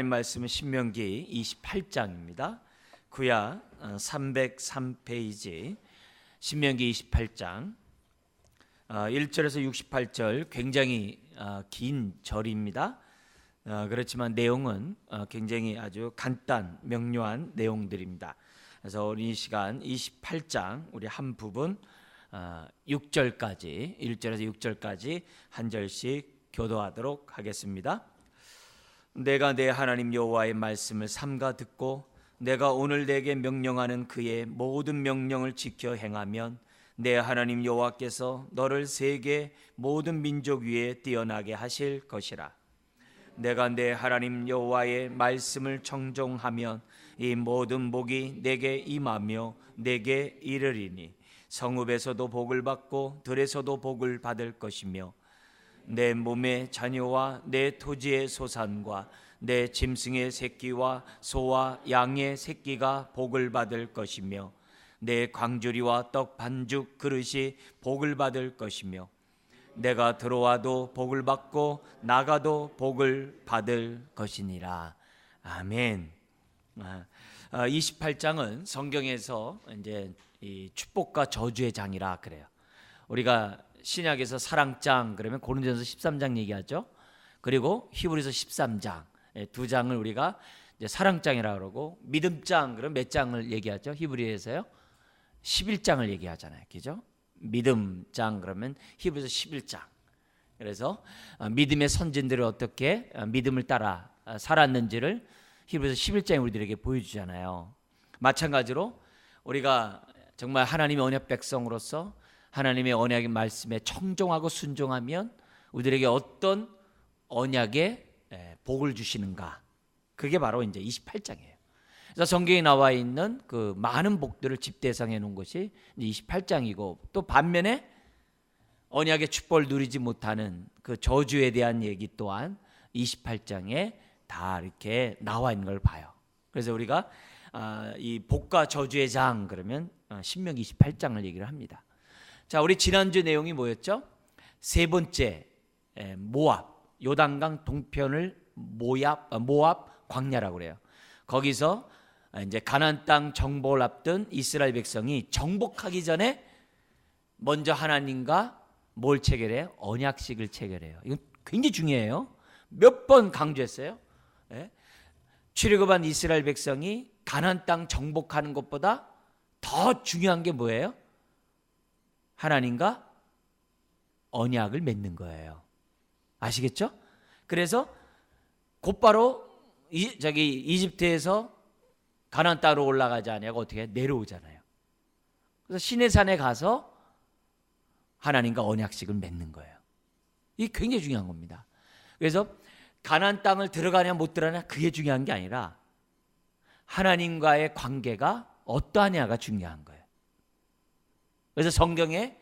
말씀은 신명기 28장입니다. 구약 303페이지 신명기 28장 1절에서 68절 굉장히 긴 절입니다. 그렇지만 내용은 굉장히 아주 간단 명료한 내용들입니다. 그래서 오늘 이 시간 28장 우리 한 부분 6절까지 1절에서 6절까지 한 절씩 교도하도록 하겠습니다. 내가 내 하나님 여호와의 말씀을 삼가 듣고 내가 오늘 내게 명령하는 그의 모든 명령을 지켜 행하면 내 하나님 여호와께서 너를 세계 모든 민족 위에 뛰어나게 하실 것이라. 내가 내 하나님 여호와의 말씀을 청종하면 이 모든 복이 내게 임하며 내게 이르리니 성읍에서도 복을 받고 들에서도 복을 받을 것이며 내 몸의 자녀와 내 토지의 소산과 내 짐승의 새끼와 소와 양의 새끼가 복을 받을 것이며 내 광주리와 떡 반죽 그릇이 복을 받을 것이며 내가 들어와도 복을 받고 나가도 복을 받을 것이니라. 아멘. 28장은 성경에서 이제 이 축복과 저주의 장이라 그래요. 우리가 신약에서 사랑장 그러면 고린도전서 13장 얘기하죠. 그리고 히브리서 13장 두 장을 우리가 이제 사랑장이라고 그러고 믿음장 그러면 몇 장을 얘기하죠. 히브리에서요 11장을 얘기하잖아요. 그죠? 믿음장 그러면 히브리서 11장. 그래서 믿음의 선진들이 어떻게 믿음을 따라 살았는지를 히브리서 11장이 우리들에게 보여주잖아요. 마찬가지로 우리가 정말 하나님의 언약 백성으로서 하나님의 언약의 말씀에 청종하고 순종하면 우리들에게 어떤 언약의 복을 주시는가, 그게 바로 이제 28장이에요. 그래서 성경에 나와 있는 그 많은 복들을 집대성해 놓은 것이 28장이고, 또 반면에 언약의 축복을 누리지 못하는 그 저주에 대한 얘기 또한 28장에 다 이렇게 나와 있는 걸 봐요. 그래서 우리가 이 복과 저주의 장 그러면 신명기 28장을 얘기를 합니다. 자, 우리 지난주 내용이 뭐였죠? 세 번째 모압, 요단강 동편을 모압 광야라고 그래요. 거기서 이제 가나안 땅 정복을 앞둔 이스라엘 백성이 정복하기 전에 먼저 하나님과 뭘 체결해요? 언약식을 체결해요. 이건 굉장히 중요해요. 몇 번 강조했어요. 출애굽한 이스라엘 백성이 가나안 땅 정복하는 것보다 더 중요한 게 뭐예요? 하나님과 언약을 맺는 거예요. 아시겠죠? 그래서 곧바로 이집트에서 가나안 땅으로 올라가지 아니하고 어떻게 내려오잖아요. 그래서 시내산에 가서 하나님과 언약식을 맺는 거예요. 이게 굉장히 중요한 겁니다. 그래서 가나안 땅을 들어가냐 못 들어가냐 그게 중요한 게 아니라 하나님과의 관계가 어떠하냐가 중요한 거예요. 그래서 성경의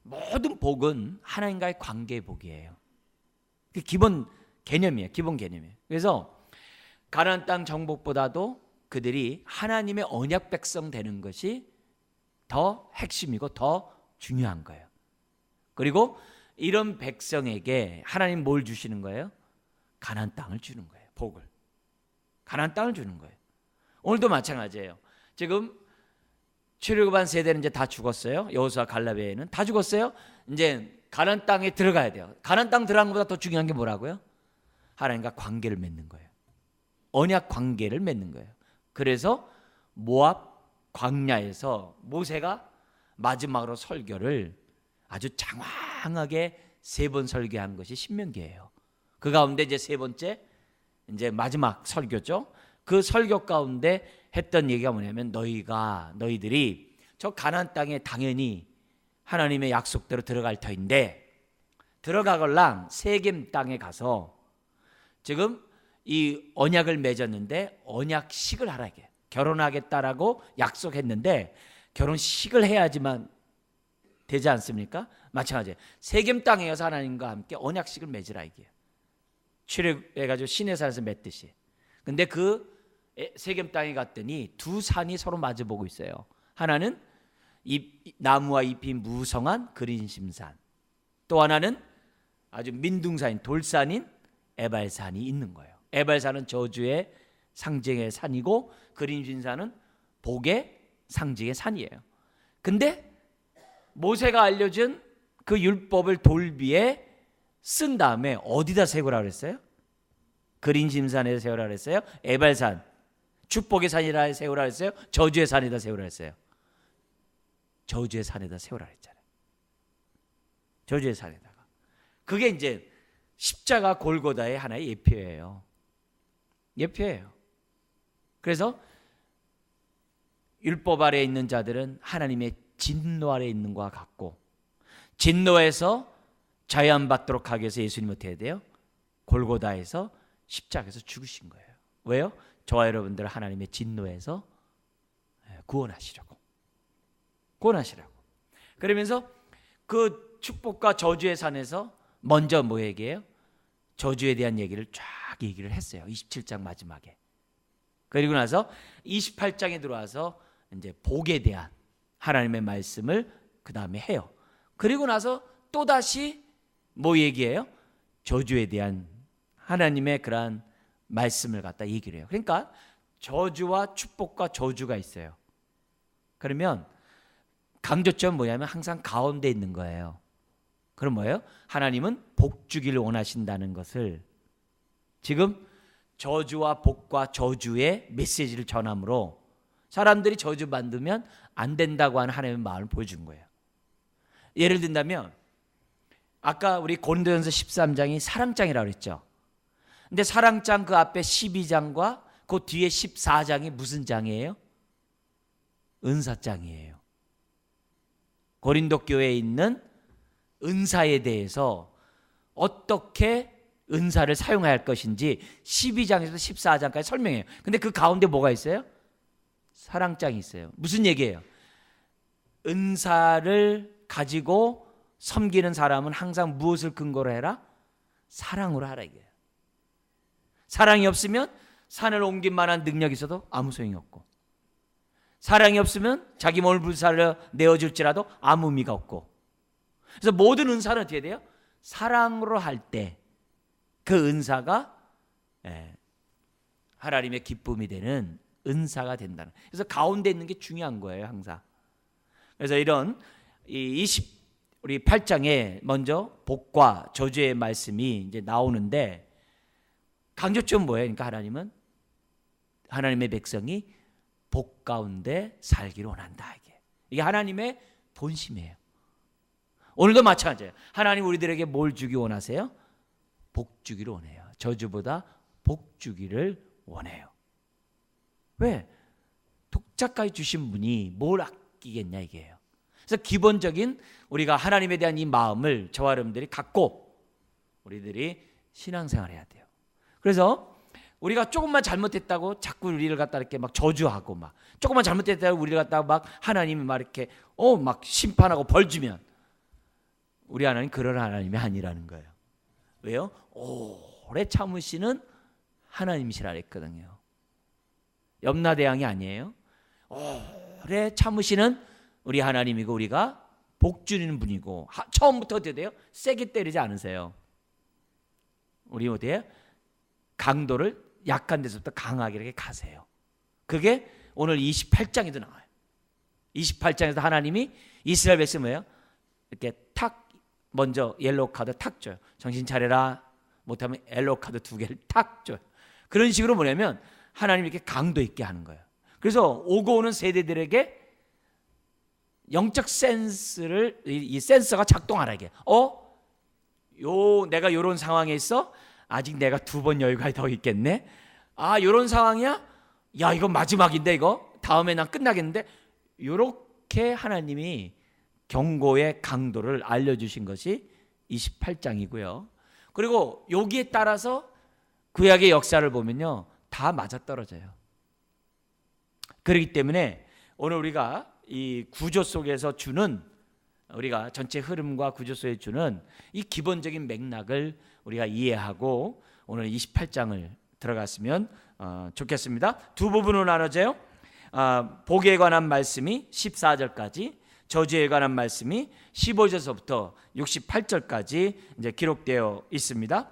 모든 복은 하나님과의 관계의 복이에요. 그 기본 개념이에요. 기본 개념이에요. 그래서 가나안 땅 정복보다도 그들이 하나님의 언약 백성 되는 것이 더 핵심이고 더 중요한 거예요. 그리고 이런 백성에게 하나님 뭘 주시는 거예요? 가나안 땅을 주는 거예요. 복을. 가나안 땅을 주는 거예요. 오늘도 마찬가지예요. 지금 출애굽한 세대는 이제 다 죽었어요. 여호수아 갈라베에는 다 죽었어요. 이제 가나안 땅에 들어가야 돼요. 가나안 땅 들어가는 것보다 더 중요한 게 뭐라고요? 하나님과 관계를 맺는 거예요. 언약 관계를 맺는 거예요. 그래서 모압 광야에서 모세가 마지막으로 설교를 아주 장황하게 3번 설교한 것이 신명기예요. 그 가운데 이제 세 번째 이제 마지막 설교죠. 그 설교 가운데 했던 얘기가 뭐냐면 너희들이 저 가나안 땅에 당연히 하나님의 약속대로 들어갈 터인데 들어가걸랑 세겜 땅에 가서 지금 이 언약을 맺었는데 언약식을 하라 이게 결혼하겠다라고 약속했는데 결혼식을 해야지만 되지 않습니까? 마찬가지예요. 세겜 땅에 가서 하나님과 함께 언약식을 맺으라 이게 출애굽해가지고 시내산에서 맺듯이. 근데 그 세겜 땅에 갔더니 두 산이 서로 마주보고 있어요. 하나는 나무와 잎이 무성한 그린심산, 또 하나는 아주 민둥산인 돌산인 에발산이 있는 거예요. 에발산은 저주의 상징의 산이고 그린신산은 복의 상징의 산이에요. 근데 모세가 알려준 그 율법을 돌 위에 쓴 다음에 어디다 세우라 그랬어요? 그린심산에 세우라 그랬어요? 에발산, 축복의 산이라 세우라 그랬어요? 저주의 산에다 세우라 그랬어요? 저주의 산에다 세우라 그랬잖아요. 저주의 산에다가. 그게 이제 십자가 골고다의 하나의 예표예요. 예표예요. 그래서 율법 아래에 있는 자들은 하나님의 진노 아래에 있는 것과 같고, 진노에서 자유함받도록 하기 위해서 예수님은 어떻게 해야 돼요? 골고다에서 십자가에서 죽으신 거예요. 왜요? 저와 여러분들을 하나님의 진노에서 구원하시려고. 그러면서 그 축복과 저주의 산에서 먼저 뭐 얘기해요? 저주에 대한 얘기를 쫙 얘기를 했어요. 27장 마지막에. 그리고 나서 28장에 들어와서 이제 복에 대한 하나님의 말씀을 그 다음에 해요. 그리고 나서 또다시 뭐 얘기해요? 저주에 대한 하나님의 그러한 말씀을 갖다 얘기를 해요. 그러니까 저주와 축복과 저주가 있어요. 그러면 강조점 뭐냐면 항상 가운데 있는 거예요. 그럼 뭐예요? 하나님은 복 주기를 원하신다는 것을 지금 저주와 복과 저주의 메시지를 전함으로 사람들이 저주 만들면 안 된다고 하는 하나님의 마음을 보여준 거예요. 예를 든다면 아까 우리 고린도전서 13장이 사랑장이라고 그랬죠. 근데 사랑장 그 앞에 12장과 그 뒤에 14장이 무슨 장이에요? 은사장이에요. 고린도 교회에 있는 은사에 대해서 어떻게 은사를 사용해야 할 것인지 12장에서 14장까지 설명해요. 근데 그 가운데 뭐가 있어요? 사랑장이 있어요. 무슨 얘기예요? 은사를 가지고 섬기는 사람은 항상 무엇을 근거로 해라? 사랑으로 하라 이게요. 사랑이 없으면 산을 옮길 만한 능력이 있어도 아무 소용이 없고, 사랑이 없으면 자기 몸을 불살려 내어줄지라도 아무 의미가 없고, 그래서 모든 은사는 어떻게 돼요? 사랑으로 할 때 그 은사가 하나님의 기쁨이 되는 은사가 된다는. 그래서 가운데 있는 게 중요한 거예요, 항상. 그래서 이런 우리 8장에 먼저 복과 저주의 말씀이 이제 나오는데 강조점 뭐예요? 그러니까 하나님은 하나님의 백성이 복 가운데 살기를 원한다. 이게 하나님의 본심이에요. 오늘도 마찬가지예요. 하나님 우리들에게 뭘 주기 원하세요? 복 주기를 원해요. 저주보다 복 주기를 원해요. 왜? 독자까지 주신 분이 뭘 아끼겠냐 이게요. 그래서 기본적인 우리가 하나님에 대한 이 마음을 저와 여러분들이 갖고 우리들이 신앙생활을 해야 돼요. 그래서 우리가 조금만 잘못했다고 자꾸 우리를 갖다 이렇게 막 저주하고, 막 조금만 잘못했다고 우리를 갖다 막 하나님이 막 이렇게 막 심판하고 벌 주면 우리 하나님 그런 하나님이 아니라는 거예요. 왜요? 오래 참으시는 하나님이시라 했거든요. 염라대왕이 아니에요. 오래 참으시는 우리 하나님이고 우리가 복 주는 분이고, 처음부터 어떻게 돼요? 세게 때리지 않으세요. 우리 어때요? 강도를 약한 데서부터 강하게 이렇게 가세요. 그게 오늘 28장에도 나와요. 28장에서 하나님이 이스라엘 백성 뭐예요? 이렇게 탁 먼저 옐로우 카드 탁 줘요. 정신 차려라. 못하면 옐로우 카드 2개를 탁 줘요. 그런 식으로 뭐냐면 하나님이 이렇게 강도 있게 하는 거예요. 그래서 오고 오는 세대들에게 영적 센스를, 이 센서가 작동하라게. 내가 요런 상황에 있어? 아직 내가 2번 여유가 더 있겠네. 요런 상황이야? 야, 이거 마지막인데 이거? 다음에 난 끝나겠는데? 요렇게 하나님이 경고의 강도를 알려주신 것이 28장이고요. 그리고 여기에 따라서 구약의 역사를 보면요, 다 맞아떨어져요. 그렇기 때문에 오늘 우리가 이 구조 속에서 주는, 우리가 전체 흐름과 구조 속에 주는 이 기본적인 맥락을 우리가 이해하고 오늘 28장을 들어갔으면 좋겠습니다. 두 부분으로 나눠져요. 복에 관한 말씀이 14절까지, 저주에 관한 말씀이 15절서부터 68절까지 이제 기록되어 있습니다.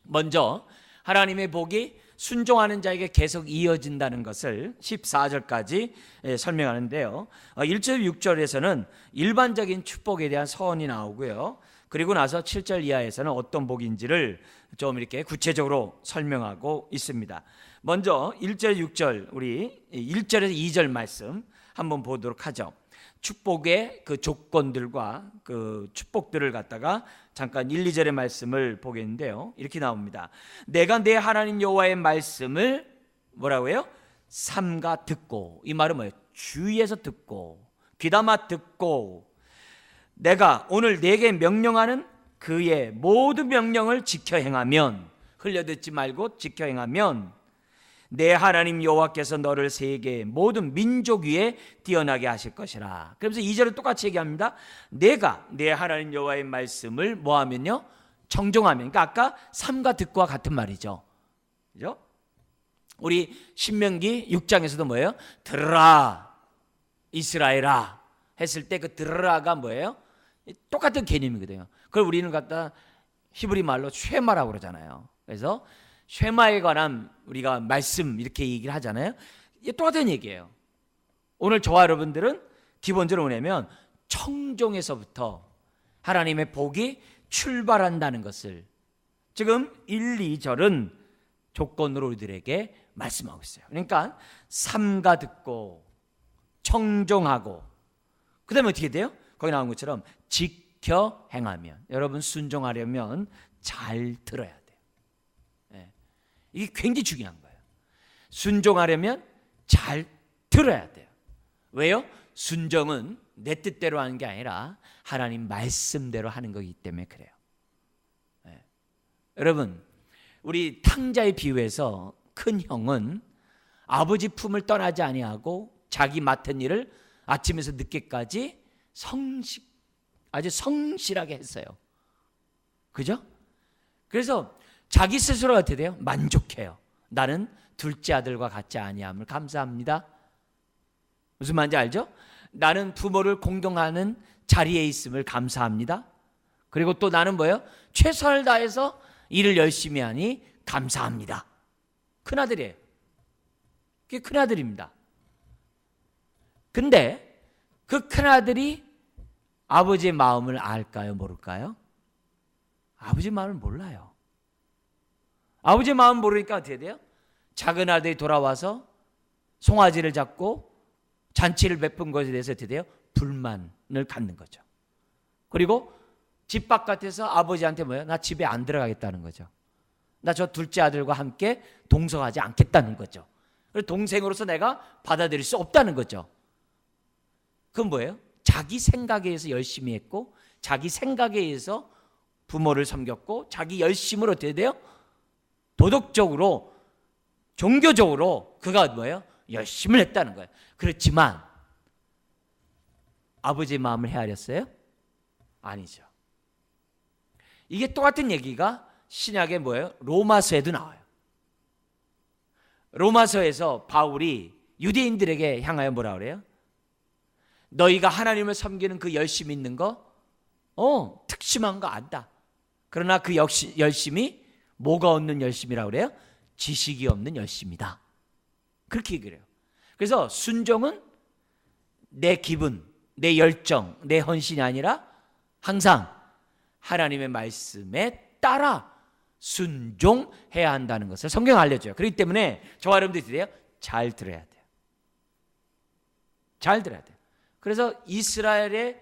먼저 하나님의 복이 순종하는 자에게 계속 이어진다는 것을 14절까지 설명하는데요. 1절 6절에서는 일반적인 축복에 대한 서언이 나오고요. 그리고 나서 7절 이하에서는 어떤 복인지를 좀 이렇게 구체적으로 설명하고 있습니다. 먼저 1절 6절 우리 1절에서 2절 말씀 한번 보도록 하죠. 축복의 그 조건들과 그 축복들을 갖다가 잠깐 1, 2절의 말씀을 보겠는데요. 이렇게 나옵니다. 내가 내 하나님 여호와의 말씀을 뭐라고요? 삼가 듣고, 이 말은 뭐예요? 주의해서 듣고 귀담아 듣고 내가 오늘 내게 명령하는 그의 모든 명령을 지켜 행하면, 흘려듣지 말고 지켜 행하면 내 하나님 여호와께서 너를 세계의 모든 민족 위에 뛰어나게 하실 것이라. 그러면서 2절은 똑같이 얘기합니다. 내가 내 하나님 여호와의 말씀을 뭐하면요? 청종하면. 그러니까 아까 삼가 듣고와 같은 말이죠. 그죠? 우리 신명기 6장에서도 뭐예요? 들으라 이스라엘아 했을 때 그 들으라가 뭐예요? 똑같은 개념이거든요. 그걸 우리는 갖다 히브리 말로 쉐마라고 그러잖아요. 그래서 쉐마에 관한 우리가 말씀 이렇게 얘기를 하잖아요. 이게 똑같은 얘기예요. 오늘 저와 여러분들은 기본적으로 뭐냐면 청종에서부터 하나님의 복이 출발한다는 것을 지금 1, 2절은 조건으로 우리들에게 말씀하고 있어요. 그러니까 삼가 듣고 청종하고 그 다음에 어떻게 돼요? 거기 나온 것처럼 지켜 행하면. 여러분 순종하려면 잘 들어야 돼요. 이게 굉장히 중요한 거예요. 순종하려면 잘 들어야 돼요. 왜요? 순종은 내 뜻대로 하는 게 아니라 하나님 말씀대로 하는 거기 때문에 그래요. 여러분, 우리 탕자의 비유에서 큰 형은 아버지 품을 떠나지 아니하고 자기 맡은 일을 아침에서 늦게까지 아주 성실하게 했어요. 그죠? 그래서 자기 스스로가 어떻게 돼요? 만족해요. 나는 둘째 아들과 같지 아니함을 감사합니다. 무슨 말인지 알죠? 나는 부모를 공경하는 자리에 있음을 감사합니다. 그리고 또 나는 뭐예요? 최선을 다해서 일을 열심히 하니 감사합니다. 큰아들이에요. 그게 큰아들입니다. 근데 그 큰아들이 아버지의 마음을 알까요? 모를까요? 아버지의 마음을 몰라요. 아버지의 마음 모르니까 어떻게 돼요? 작은 아들이 돌아와서 송아지를 잡고 잔치를 베푼 것에 대해서 어떻게 돼요? 불만을 갖는 거죠. 그리고 집 바깥에서 아버지한테 뭐예요? 나 집에 안 들어가겠다는 거죠. 나 저 둘째 아들과 함께 동성하지 않겠다는 거죠. 그리고 동생으로서 내가 받아들일 수 없다는 거죠. 그건 뭐예요? 자기 생각에 의해서 열심히 했고 자기 생각에 의해서 부모를 섬겼고 자기 열심으로 어떻게 돼요? 도덕적으로 종교적으로 그가 뭐예요? 열심을 했다는 거예요. 그렇지만 아버지의 마음을 헤아렸어요? 아니죠. 이게 똑같은 얘기가 신약에 뭐예요? 로마서에도 나와요. 로마서에서 바울이 유대인들에게 향하여 뭐라 그래요? 너희가 하나님을 섬기는 그 열심이 있는 거 특심한 거 안다. 그러나 그 역시 열심이 뭐가 없는 열심이라고 그래요? 지식이 없는 열심이다. 그렇게 얘기를 해요. 그래서 순종은 내 기분, 내 열정, 내 헌신이 아니라 항상 하나님의 말씀에 따라 순종해야 한다는 것을 성경 알려줘요. 그렇기 때문에 저와 여러분들이 돼요? 잘 들어야 돼요. 잘 들어야 돼요. 그래서 이스라엘의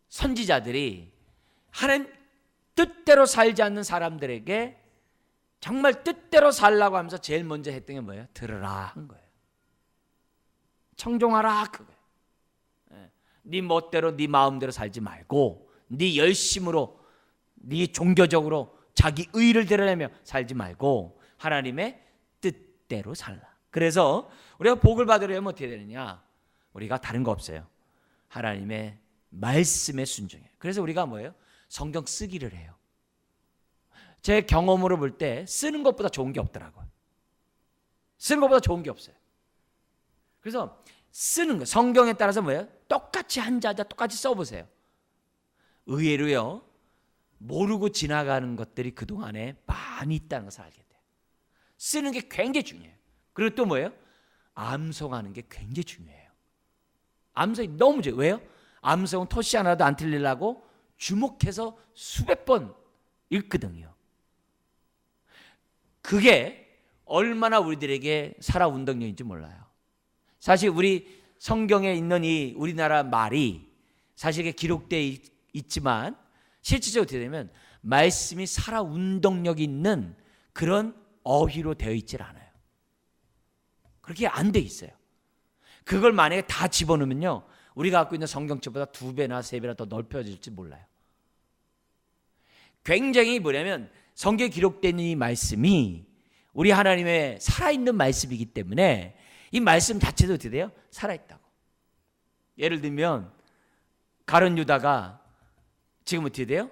선지자들이 하나님 뜻대로 살지 않는 사람들에게 정말 뜻대로 살라고 하면서 제일 먼저 했던 게 뭐예요? 들으라 한 거예요. 청종하라 그거예요. 네 멋대로 네 마음대로 살지 말고 네 열심으로 네 종교적으로 자기 의를 드러내며 살지 말고 하나님의 뜻대로 살라. 그래서 우리가 복을 받으려면 어떻게 되느냐? 우리가 다른 거 없어요. 하나님의 말씀에 순종해요. 그래서 우리가 뭐예요? 성경 쓰기를 해요. 제 경험으로 볼 때 쓰는 것보다 좋은 게 없더라고요. 쓰는 것보다 좋은 게 없어요. 그래서 쓰는 거, 성경에 따라서 뭐예요? 똑같이 한자자 똑같이 써보세요. 의외로요, 모르고 지나가는 것들이 그동안에 많이 있다는 것을 알게 돼요. 쓰는 게 굉장히 중요해요. 그리고 또 뭐예요? 암송하는 게 굉장히 중요해요. 암송이 너무 중요해요. 왜요? 암송은 토시 하나도 안 틀리려고 주목해서 수백 번 읽거든요. 그게 얼마나 우리들에게 살아 운동력인지 몰라요. 사실 우리 성경에 있는 이 우리나라 말이 사실 기록되어 있지만 실질적으로 어떻게 되면 말씀이 살아 운동력이 있는 그런 어휘로 되어 있질 않아요. 그렇게 안 돼 있어요. 그걸 만약에 다 집어넣으면요, 우리가 갖고 있는 성경책보다 2배나 3배나 더 넓혀질지 몰라요. 굉장히 뭐냐면 성경에 기록된 이 말씀이 우리 하나님의 살아있는 말씀이기 때문에 이 말씀 자체도 어떻게 돼요? 살아있다고. 예를 들면 가룟 유다가 지금 어떻게 돼요?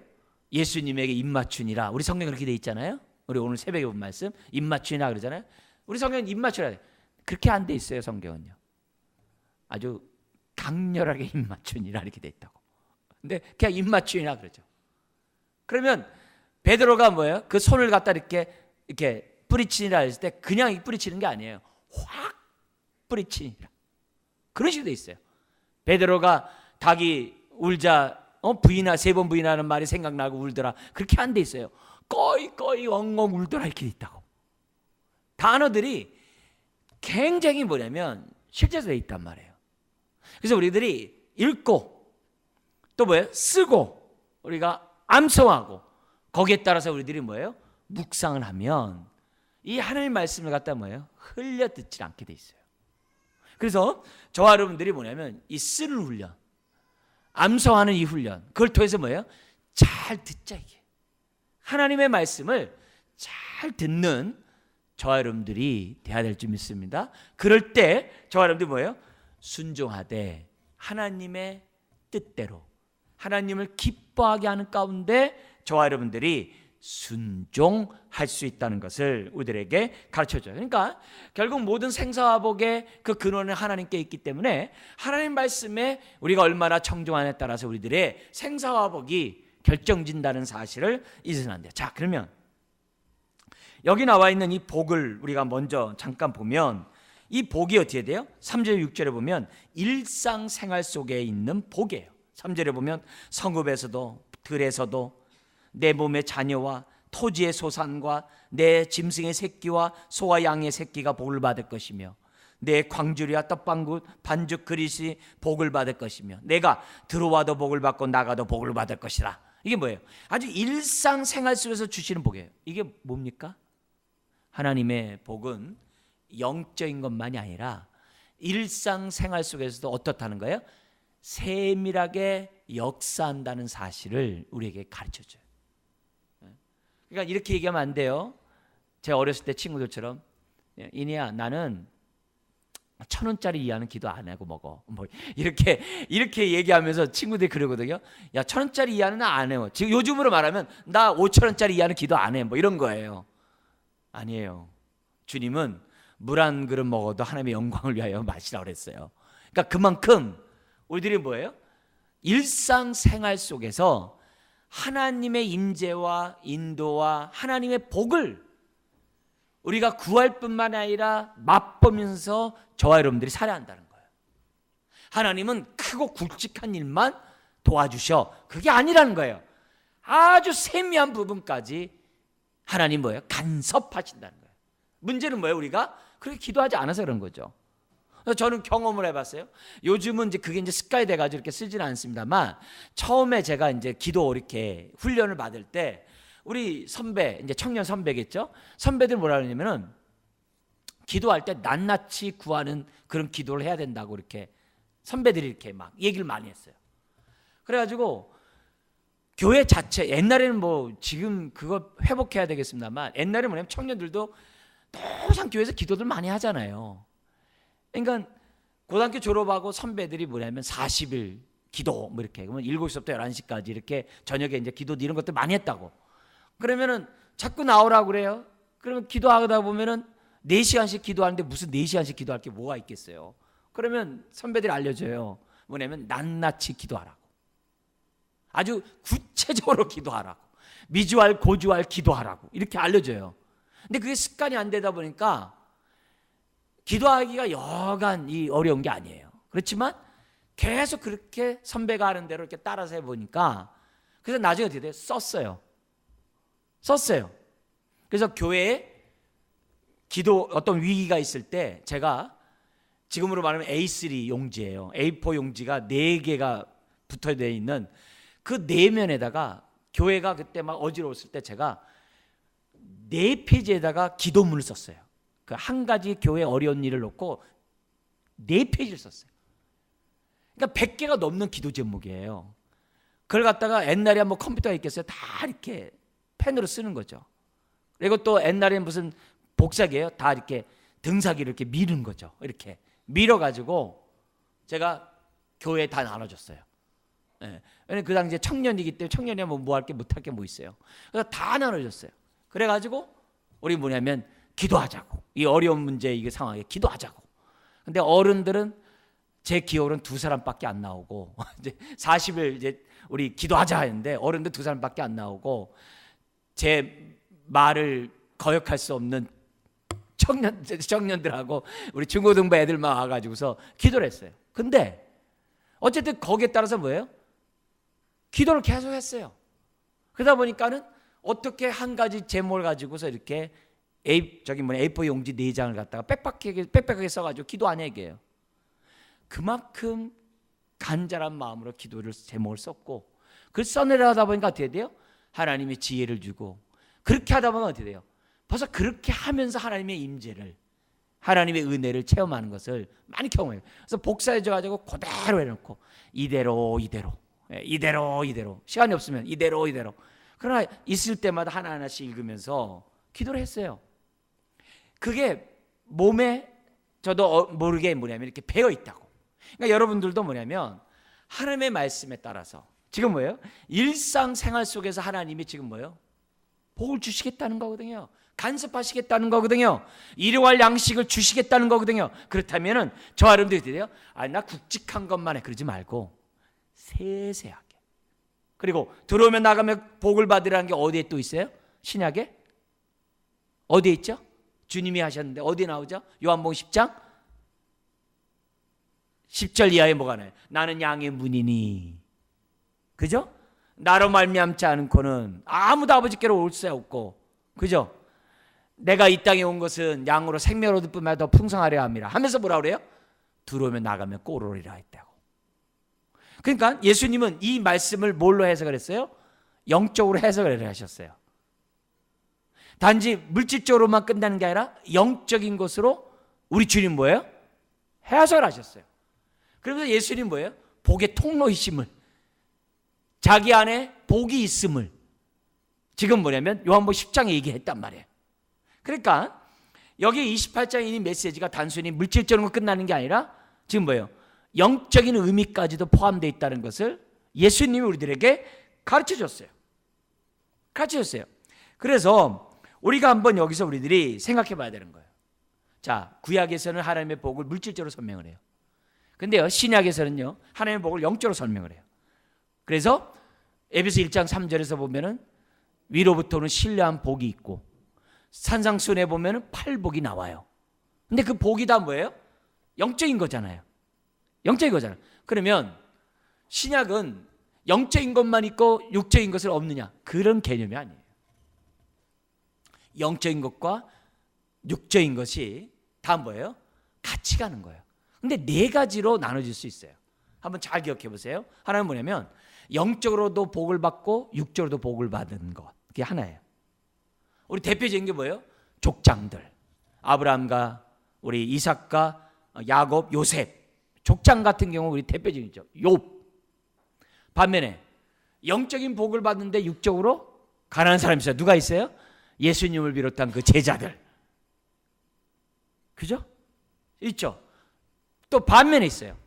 예수님에게 입맞추니라. 우리 성경에 그렇게 돼 있잖아요. 우리 오늘 새벽에 본 말씀 입맞추니라 그러잖아요. 우리 성경은 입맞추라. 그렇게 안 돼 있어요. 성경은요. 아주 강렬하게 입맞추니라 이렇게 돼 있다고. 근데 그냥 입맞추니라 그러죠. 그러면 베드로가 뭐예요? 그 손을 갖다 이렇게 뿌리치니라 했을 때 그냥 뿌리치는 게 아니에요. 확 뿌리치니라. 그런 식으로 돼 있어요. 베드로가 닭이 울자 부인하 3번 부인하는 말이 생각나고 울더라. 그렇게 안 돼 있어요. 꺼이 엉엉 울더라 이렇게 돼 있다고. 단어들이 굉장히 뭐냐면 실제로 돼 있단 말이에요. 그래서 우리들이 읽고 또 뭐예요? 쓰고 우리가 암송하고 거기에 따라서 우리들이 뭐예요? 묵상을 하면 이 하나님의 말씀을 갖다 뭐예요? 흘려 듣지 않게 돼 있어요. 그래서 저와 여러분들이 뭐냐면 이 쓰는 훈련, 암송하는 이 훈련, 그걸 통해서 뭐예요? 잘 듣자 이게. 하나님의 말씀을 잘 듣는 저와 여러분들이 돼야 될 줄 믿습니다. 그럴 때 저와 여러분들이 뭐예요? 순종하되 하나님의 뜻대로 하나님을 기뻐하게 하는 가운데 저와 여러분들이 순종할 수 있다는 것을 우리들에게 가르쳐줘요. 그러니까 결국 모든 생사화복의 그 근원은 하나님께 있기 때문에 하나님 말씀에 우리가 얼마나 청종하냐에 따라서 우리들의 생사화복이 결정진다는 사실을 잊으면 안 돼요. 자, 그러면 여기 나와 있는 이 복을 우리가 먼저 잠깐 보면 이 복이 어떻게 돼요? 3절 6절에 보면 일상생활 속에 있는 복이에요. 3절에 보면 성읍에서도 들에서도 내 몸의 자녀와 토지의 소산과 내 짐승의 새끼와 소와 양의 새끼가 복을 받을 것이며 내 광주리와 떡방구 반죽 그릇이 복을 받을 것이며 내가 들어와도 복을 받고 나가도 복을 받을 것이라. 이게 뭐예요? 아주 일상생활 속에서 주시는 복이에요. 이게 뭡니까? 하나님의 복은 영적인 것만이 아니라 일상생활 속에서도 어떻다는 거예요? 세밀하게 역사한다는 사실을 우리에게 가르쳐줘요. 그러니까 이렇게 얘기하면 안 돼요. 제가 어렸을 때 친구들처럼 이니야 나는 1,000원짜리 이하는 기도 안 하고 먹어. 뭐 이렇게 얘기하면서 친구들이 그러거든요. 야 1,000원짜리 이하는 안 해요. 지금 요즘으로 말하면 나 5,000원짜리 이하는 기도 안 해. 뭐 이런 거예요. 아니에요. 주님은 물 한 그릇 먹어도 하나님의 영광을 위하여 마시라고 그랬어요. 그러니까 그만큼 우리들이 뭐예요? 일상생활 속에서 하나님의 임재와 인도와 하나님의 복을 우리가 구할 뿐만 아니라 맛보면서 저와 여러분들이 살아야 한다는 거예요. 하나님은 크고 굵직한 일만 도와주셔. 그게 아니라는 거예요. 아주 세미한 부분까지 하나님 뭐예요? 간섭하신다는 거예요. 문제는 뭐예요? 우리가 그렇게 기도하지 않아서 그런 거죠. 저는 경험을 해봤어요. 요즘은 이제 그게 이제 습관이 돼가지고 이렇게 쓰지는 않습니다만 처음에 제가 이제 기도 이렇게 훈련을 받을 때 우리 선배, 이제 청년 선배겠죠? 선배들 뭐라 그러냐면은 기도할 때 낱낱이 구하는 그런 기도를 해야 된다고 이렇게 선배들이 이렇게 막 얘기를 많이 했어요. 그래가지고 교회 자체, 옛날에는 뭐 지금 그거 회복해야 되겠습니다만 옛날에 뭐냐면 청년들도 항상 교회에서 기도들 많이 하잖아요. 그러니까 고등학교 졸업하고 선배들이 뭐냐면 40일 기도 뭐 이렇게 그러면 7시부터 11시까지 이렇게 저녁에 이제 기도 이런 것들 많이 했다고. 그러면은 자꾸 나오라고 그래요. 그러면 기도하다 보면은 4시간씩 기도하는데 무슨 4시간씩 기도할 게 뭐가 있겠어요. 그러면 선배들이 알려줘요. 뭐냐면 낱낱이 기도하라고. 아주 구체적으로 기도하라고. 미주알 고주알 기도하라고. 이렇게 알려줘요. 근데 그게 습관이 안 되다 보니까 기도하기가 여간 어려운 게 아니에요. 그렇지만 계속 그렇게 선배가 하는 대로 이렇게 따라서 해보니까 그래서 나중에 어떻게 돼요? 썼어요. 그래서 교회에 기도 어떤 위기가 있을 때 제가 지금으로 말하면 A3 용지예요. A4 용지가 4개가 붙어 있는 그 4면에다가 교회가 그때 막 어지러웠을 때 제가 4페이지에다가 기도문을 썼어요. 그 한 가지 교회 어려운 일을 놓고 4페이지를 썼어요. 그러니까 100개가 넘는 기도 제목이에요. 그걸 갖다가 옛날에 뭐 컴퓨터가 있겠어요? 다 이렇게 펜으로 쓰는 거죠. 그리고 또 옛날에는 무슨 복사기예요? 다 이렇게 등사기를 이렇게 미는 거죠. 이렇게 밀어가지고 제가 교회에 다 나눠줬어요. 예. 왜냐면 그 당시에 청년이기 때문에 청년이 뭐 할 게 못할 게 뭐 있어요. 그래서 다 나눠줬어요. 그래가지고 우리 뭐냐면 기도하자고. 이 어려운 문제 이 상황에 기도하자고. 근데 어른들은 제 기억으로는 2사람밖에 안 나오고 이제 40일 이제 우리 기도하자 했는데 어른들 2사람밖에 안 나오고 제 말을 거역할 수 없는 청년들하고 우리 중고등부 애들만 와가지고서 기도를 했어요. 근데 어쨌든 거기에 따라서 뭐예요? 기도를 계속 했어요. 그러다 보니까는 어떻게 한 가지 제목을 가지고서 이렇게 A4 용지 4장을 갖다가 빽빽하게 써가지고 기도하냐 이게요. 그만큼 간절한 마음으로 기도를 제목을 썼고 그걸 써내려다 보니까 어떻게 돼요? 하나님이 지혜를 주고 그렇게 하다 보면 어떻게 돼요? 벌써 그렇게 하면서 하나님의 임재를 하나님의 은혜를 체험하는 것을 많이 경험해요. 그래서 복사해줘가지고 그대로 해놓고 이대로 시간이 없으면 이대로 그러나 있을 때마다 하나하나씩 읽으면서 기도를 했어요. 그게 몸에 저도 모르게 뭐냐면 이렇게 배어 있다고. 그러니까 여러분들도 뭐냐면 하나님의 말씀에 따라서 지금 뭐예요? 일상생활 속에서 하나님이 지금 뭐예요? 복을 주시겠다는 거거든요. 간섭하시겠다는 거거든요. 일용할 양식을 주시겠다는 거거든요. 그렇다면은 저 여러분들이 어떻게 돼요? 나 굵직한 것만 해 그러지 말고 세세하게. 그리고 들어오면 나가면 복을 받으라는 게 어디에 또 있어요? 신약에? 어디에 있죠? 주님이 하셨는데 어디에 나오죠? 요한복음 10장 10절 이하에 뭐가 나요? 나는 양의 문이니. 그죠? 나로 말미암지 않고는 아무도 아버지께로 올 수 없고. 그죠? 내가 이 땅에 온 것은 양으로 생명을 얻을 뿐만 더 풍성하려 함이라 하면서 뭐라 그래요? 들어오면 나가면 꼬르리라 했다고. 그러니까 예수님은 이 말씀을 뭘로 해석을 했어요? 영적으로 해석을 하셨어요. 단지 물질적으로만 끝나는 게 아니라 영적인 것으로 우리 주님 뭐예요? 해석을 하셨어요. 그러면서 예수님 뭐예요? 복의 통로이심을, 자기 안에 복이 있음을 지금 뭐냐면 요한복음 10장에 얘기했단 말이에요. 그러니까 여기 28장에 이 메시지가 단순히 물질적으로 끝나는 게 아니라 지금 뭐예요? 영적인 의미까지도 포함되어 있다는 것을 예수님이 우리들에게 가르쳐줬어요. 그래서 우리가 한번 여기서 우리들이 생각해 봐야 되는 거예요. 자, 구약에서는 하나님의 복을 물질적으로 설명을 해요. 근데요, 신약에서는요, 하나님의 복을 영적으로 설명을 해요. 그래서 에베소 1장 3절에서 보면은 위로부터는 신뢰한 복이 있고 산상순에 보면은 팔복이 나와요. 근데 그 복이 다 뭐예요? 영적인 거잖아요. 그러면 신약은 영적인 것만 있고 육적인 것은 없느냐? 그런 개념이 아니에요. 영적인 것과 육적인 것이 다 뭐예요? 같이 가는 거예요. 근데 4가지로 나눠질 수 있어요. 한번 잘 기억해 보세요. 하나는 뭐냐면 영적으로도 복을 받고 육적으로도 복을 받은 것. 그게 하나예요. 우리 대표적인 게 뭐예요? 족장들. 아브라함과 우리 이삭과 야곱, 요셉. 족장 같은 경우 우리 대표적이죠. 욥. 반면에 영적인 복을 받는데 육적으로 가난한 사람이 있어요. 누가 있어요? 예수님을 비롯한 그 제자들. 그죠? 있죠. 또 반면에 있어요.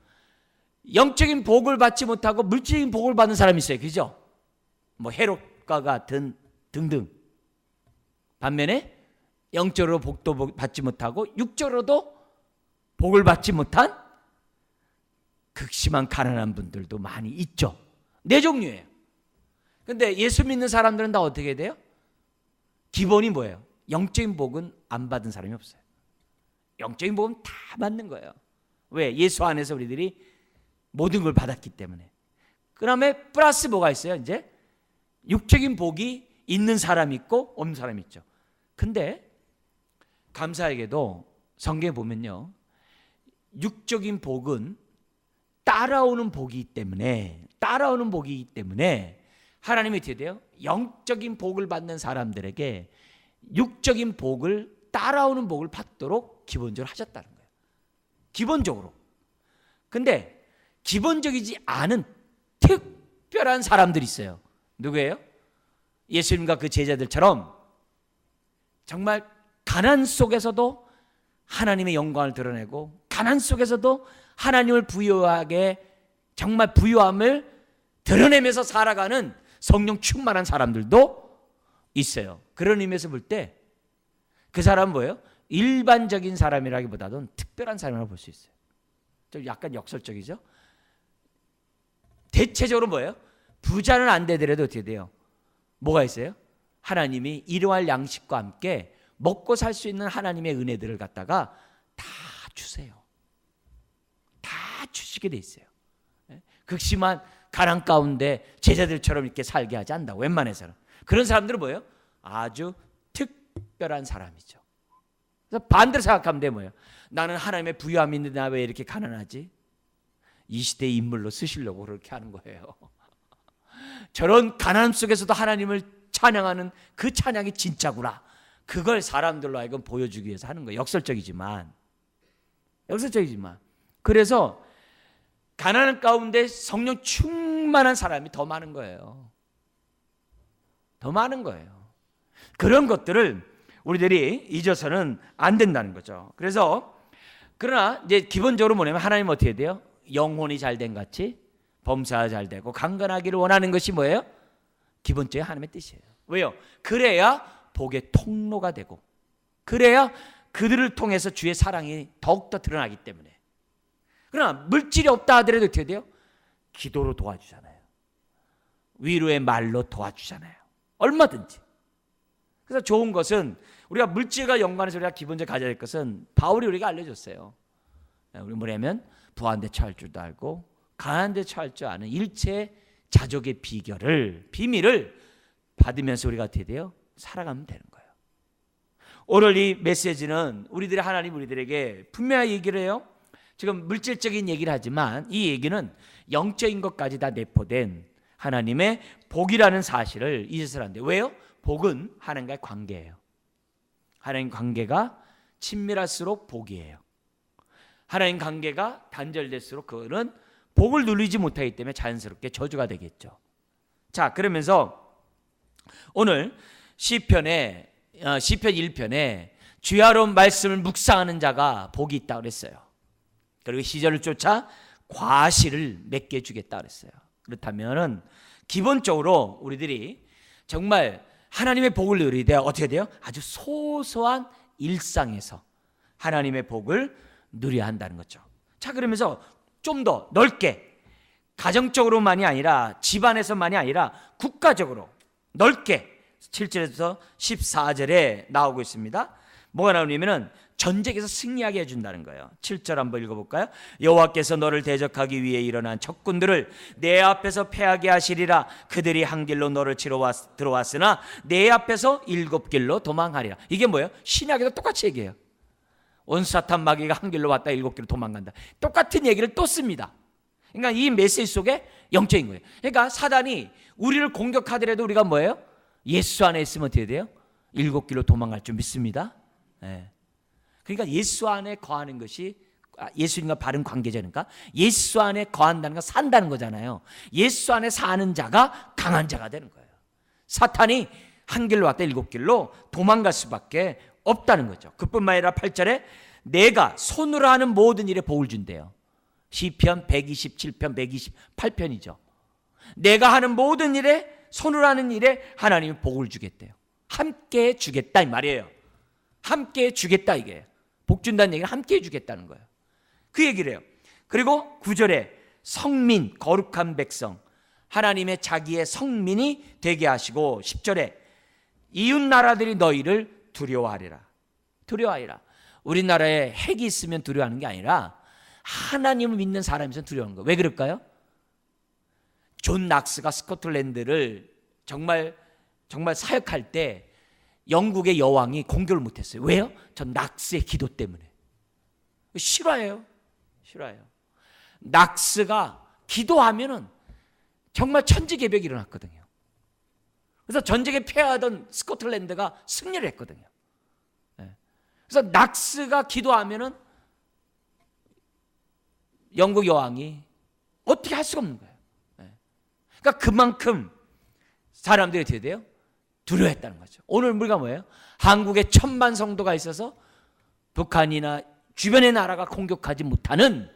영적인 복을 받지 못하고 물질적인 복을 받는 사람이 있어요. 그죠? 뭐 헤롯과 같은 등등. 반면에 영적으로 복도 받지 못하고 육적으로도 복을 받지 못한 극심한 가난한 분들도 많이 있죠. 4종류예요. 근데 예수 믿는 사람들은 다 어떻게 돼요? 기본이 뭐예요? 영적인 복은 안 받은 사람이 없어요. 영적인 복은 다 받는 거예요. 왜? 예수 안에서 우리들이 모든 걸 받았기 때문에. 그 다음에 플러스 뭐가 있어요? 이제 육적인 복이 있는 사람이 있고 없는 사람이 있죠. 근데 감사하게도 성경에 보면요, 육적인 복은 따라오는 복이기 때문에 하나님이 어떻게 돼요? 영적인 복을 받는 사람들에게 육적인 복을 따라오는 복을 받도록 기본적으로 하셨다는 거예요. 기본적으로. 근데 기본적이지 않은 특별한 사람들이 있어요. 누구예요? 예수님과 그 제자들처럼 정말 가난 속에서도 하나님의 영광을 드러내고 가난 속에서도 하나님을 부유하게 정말 부유함을 드러내면서 살아가는 성령 충만한 사람들도 있어요. 그런 의미에서 볼 때 그 사람은 뭐예요? 일반적인 사람이라기보다는 특별한 사람이라고 볼 수 있어요. 좀 약간 역설적이죠? 대체적으로 뭐예요? 부자는 안 되더라도 어떻게 돼요? 뭐가 있어요? 하나님이 일용할 양식과 함께 먹고 살 수 있는 하나님의 은혜들을 갖다가 다 주세요. 다 주시게 돼 있어요. 극심한 가난 가운데 제자들처럼 이렇게 살게 하지 않는다. 웬만해서는. 그런 사람들은 뭐예요? 아주 특별한 사람이죠. 그래서 반대로 생각하면 돼. 뭐예요? 나는 하나님의 부유함이 있는데 나 왜 이렇게 가난하지? 이 시대의 인물로 쓰시려고 그렇게 하는 거예요. 저런 가난 속에서도 하나님을 찬양하는 그 찬양이 진짜구나. 그걸 사람들로 하여금 보여주기 위해서 하는 거예요. 역설적이지만. 그래서 가난한 가운데 성령 충만한 사람이 더 많은 거예요. 더 많은 거예요. 그런 것들을 우리들이 잊어서는 안 된다는 거죠. 그래서 그러나 이제 기본적으로 뭐냐면 하나님 어떻게 돼요? 영혼이 잘된 같이 범사가 잘 되고 강건하기를 원하는 것이 뭐예요? 기본적인 하나님의 뜻이에요. 왜요? 그래야 복의 통로가 되고 그래야 그들을 통해서 주의 사랑이 더욱더 드러나기 때문에. 그러나 물질이 없다 하더라도 어떻게 돼요? 기도로 도와주잖아요. 위로의 말로 도와주잖아요. 얼마든지. 그래서 좋은 것은 우리가 물질과 연관해서 우리가 기본적으로 가져야 될 것은 바울이 우리가 알려줬어요. 우리 뭐냐면 부한데 처할 줄도 알고 가난한데 처할 줄 아는 일체 자족의 비밀을 받으면서 우리가 어떻게 돼요? 살아가면 되는 거예요. 오늘 이 메시지는 우리들의 하나님 우리들에게 분명히 얘기를 해요. 지금 물질적인 얘기를 하지만 이 얘기는 영적인 것까지 다 내포된 하나님의 복이라는 사실을 잊어서는 안 돼요. 왜요? 복은 하나님과의 관계예요. 하나님 관계가 친밀할수록 복이에요. 하나님 관계가 단절될수록 그거는 복을 누리지 못하기 때문에 자연스럽게 저주가 되겠죠. 자, 그러면서 오늘 시편 1편에 주야로운 말씀을 묵상하는 자가 복이 있다고 그랬어요. 그리고 시절을 쫓아 과실을 맺게 해주겠다 그랬어요. 그렇다면은 기본적으로 우리들이 정말 하나님의 복을 누리게 돼야 어떻게 돼요? 아주 소소한 일상에서 하나님의 복을 누려야 한다는 거죠. 자, 그러면서 좀 더 넓게 가정적으로만이 아니라 집안에서만이 아니라 국가적으로 넓게 7절에서 14절에 나오고 있습니다. 뭐가 나오냐면은 전쟁에서 승리하게 해준다는 거예요. 7절 한번 읽어볼까요? 여호와께서 너를 대적하기 위해 일어난 적군들을 내 앞에서 패하게 하시리라. 그들이 한 길로 너를 치러 들어왔으나 내 앞에서 7길로 도망하리라. 이게 뭐예요? 신약에도 똑같이 얘기해요. 원수사탄 마귀가 한 길로 왔다 7길로 도망간다. 똑같은 얘기를 또 씁니다. 그러니까 이 메시지 속에 영적인 거예요. 그러니까 사단이 우리를 공격하더라도 우리가 뭐예요? 예수 안에 있으면 어떻게 돼요? 7길로 도망갈 줄 믿습니다. 네. 그러니까 예수 안에 거하는 것이 예수님과 바른 관계자니까 예수 안에 거한다는 건 산다는 거잖아요. 예수 안에 사는 자가 강한 자가 되는 거예요. 사탄이 한 길로 왔다 7길로 도망갈 수밖에 없다는 거죠. 그뿐만 아니라 8절에 내가 손으로 하는 모든 일에 복을 준대요. 시편 127편 128편이죠. 내가 하는 모든 일에 손으로 하는 일에 하나님이 복을 주겠대요. 함께 주겠다 이 말이에요. 함께 주겠다 이게. 복 준다는 얘기는 함께 주겠다는 거예요. 그 얘기를 해요. 그리고 9절에 성민 거룩한 백성 하나님의 자기의 성민이 되게 하시고 10절에 이웃 나라들이 너희를 두려워하리라. 두려워하리라. 우리나라에 핵이 있으면 두려워하는 게 아니라 하나님을 믿는 사람이면 두려워하는 거예요. 왜 그럴까요? 존 낙스가 스코틀랜드를 정말 사역할 때 영국의 여왕이 공격을 못했어요. 왜요? 전 낙스의 기도 때문에. 싫어해요. 낙스가 기도하면은 정말 천지개벽이 일어났거든요. 그래서 전쟁에 패하던 스코틀랜드가 승리를 했거든요. 그래서 낙스가 기도하면은 영국 여왕이 어떻게 할 수가 없는 거예요. 그러니까 그만큼 사람들이 어떻게 돼요? 두려워했다는 거죠. 오늘 우리가 뭐예요? 한국에 1000만 성도가 있어서 북한이나 주변의 나라가 공격하지 못하는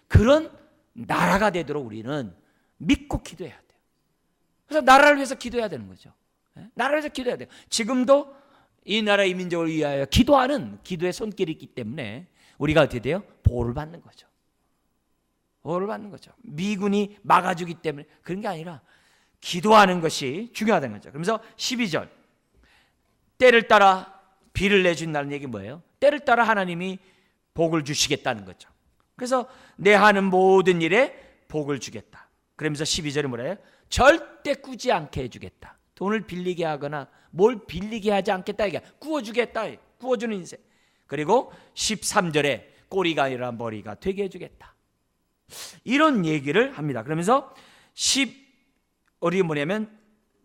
그런 나라가 되도록 우리는 믿고 기도해야 돼요. 그래서 나라를 위해서 기도해야 되는 거죠. 나라를 위해서 기도해야 돼요. 지금도 이 나라 이 민족을 위하여 기도하는 기도의 손길이 있기 때문에 우리가 어떻게 돼요? 보호를 받는 거죠. 보호를 받는 거죠. 미군이 막아주기 때문에 그런 게 아니라 기도하는 것이 중요하다는 거죠. 그러면서 12절 때를 따라 비를 내준다는 얘기 뭐예요? 때를 따라 하나님이 복을 주시겠다는 거죠. 그래서 내 하는 모든 일에 복을 주겠다. 그러면서 12절에 뭐라 해요? 절대 꾸지 않게 해주겠다. 돈을 빌리게 하거나 뭘 빌리게 하지 않겠다. 이게 구워주겠다. 구워주는 인생. 그리고 13절에 꼬리가 아니라 머리가 되게 해주겠다. 이런 얘기를 합니다. 그러면서 우리 뭐냐면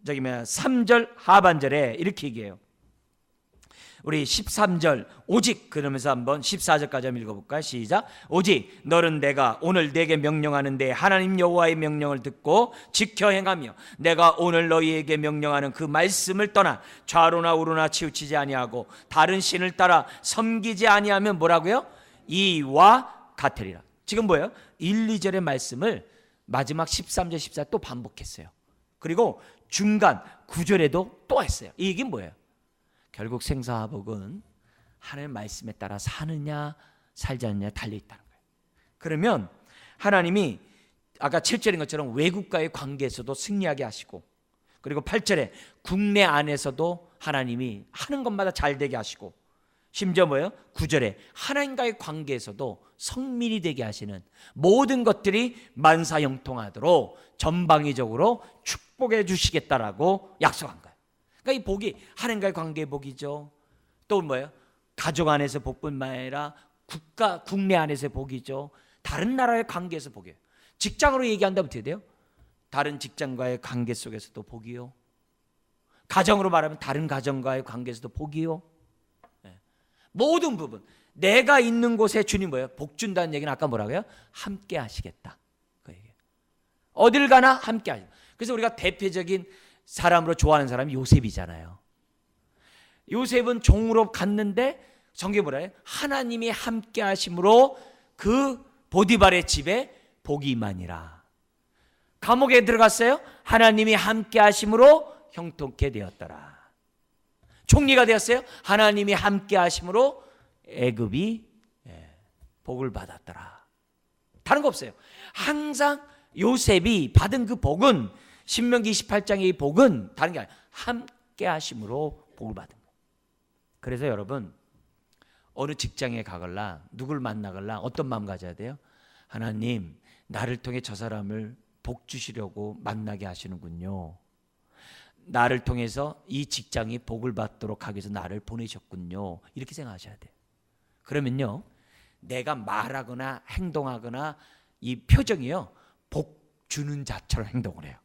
3절 하반절에 이렇게 얘기해요. 우리 13절 오직 그러면서 한번 14절까지 한번 읽어볼까요? 시작. 오직 너는 내가 오늘 내게 명령하는데 하나님 여호와의 명령을 듣고 지켜 행하며 내가 오늘 너희에게 명령하는 그 말씀을 떠나 좌로나 우로나 치우치지 아니하고 다른 신을 따라 섬기지 아니하면 뭐라고요? 이와 같으리라. 지금 뭐예요? 1, 2절의 말씀을 마지막 13절 14절 또 반복했어요. 그리고 중간 9절에도 또 했어요. 이 얘기는 뭐예요? 결국 생사화복은 하나님의 말씀에 따라 사느냐 살지 않느냐 달려있다는 거예요. 그러면 하나님이 아까 7절인 것처럼 외국과의 관계에서도 승리하게 하시고, 그리고 8절에 국내 안에서도 하나님이 하는 것마다 잘 되게 하시고, 심지어 뭐예요? 9절에 하나님과의 관계에서도 성민이 되게 하시는 모든 것들이 만사형통하도록 전방위적으로 축복해 주시겠다라고 약속한 거예요. 그러니까 이 복이 하나님과의 관계의 복이죠. 또 뭐예요? 가족 안에서 복뿐만 아니라 국내 안에서의 복이죠. 다른 나라의 관계에서 복이에요. 직장으로 얘기한다면 어떻게 돼요? 다른 직장과의 관계 속에서도 복이요. 가정으로 말하면 다른 가정과의 관계에서도 복이요. 모든 부분 내가 있는 곳에 주님 뭐예요? 복 준다는 얘기는 아까 뭐라고요? 함께 하시겠다. 그 얘기예요. 어딜 가나 함께 하시겠다. 그래서 우리가 대표적인 사람으로 좋아하는 사람이 요셉이잖아요. 요셉은 종으로 갔는데 성경에 뭐라 해요? 하나님이 함께 하심으로 그 보디발의 집에 복이 임하니라. 감옥에 들어갔어요. 하나님이 함께 하심으로 형통케 되었더라. 총리가 되었어요. 하나님이 함께 하심으로 애굽이 복을 받았더라. 다른 거 없어요. 항상 요셉이 받은 그 복은, 신명기 28장의 이 복은 다른 게 아니라 함께 하심으로 복을 받은 거예요. 그래서 여러분, 어느 직장에 가거나 누굴 만나거나 어떤 마음 가져야 돼요? 하나님, 나를 통해 저 사람을 복 주시려고 만나게 하시는군요. 나를 통해서 이 직장이 복을 받도록 하기 위해서 나를 보내셨군요. 이렇게 생각하셔야 돼요. 그러면요, 내가 말하거나 행동하거나 이 표정이요, 복 주는 자처럼 행동을 해요.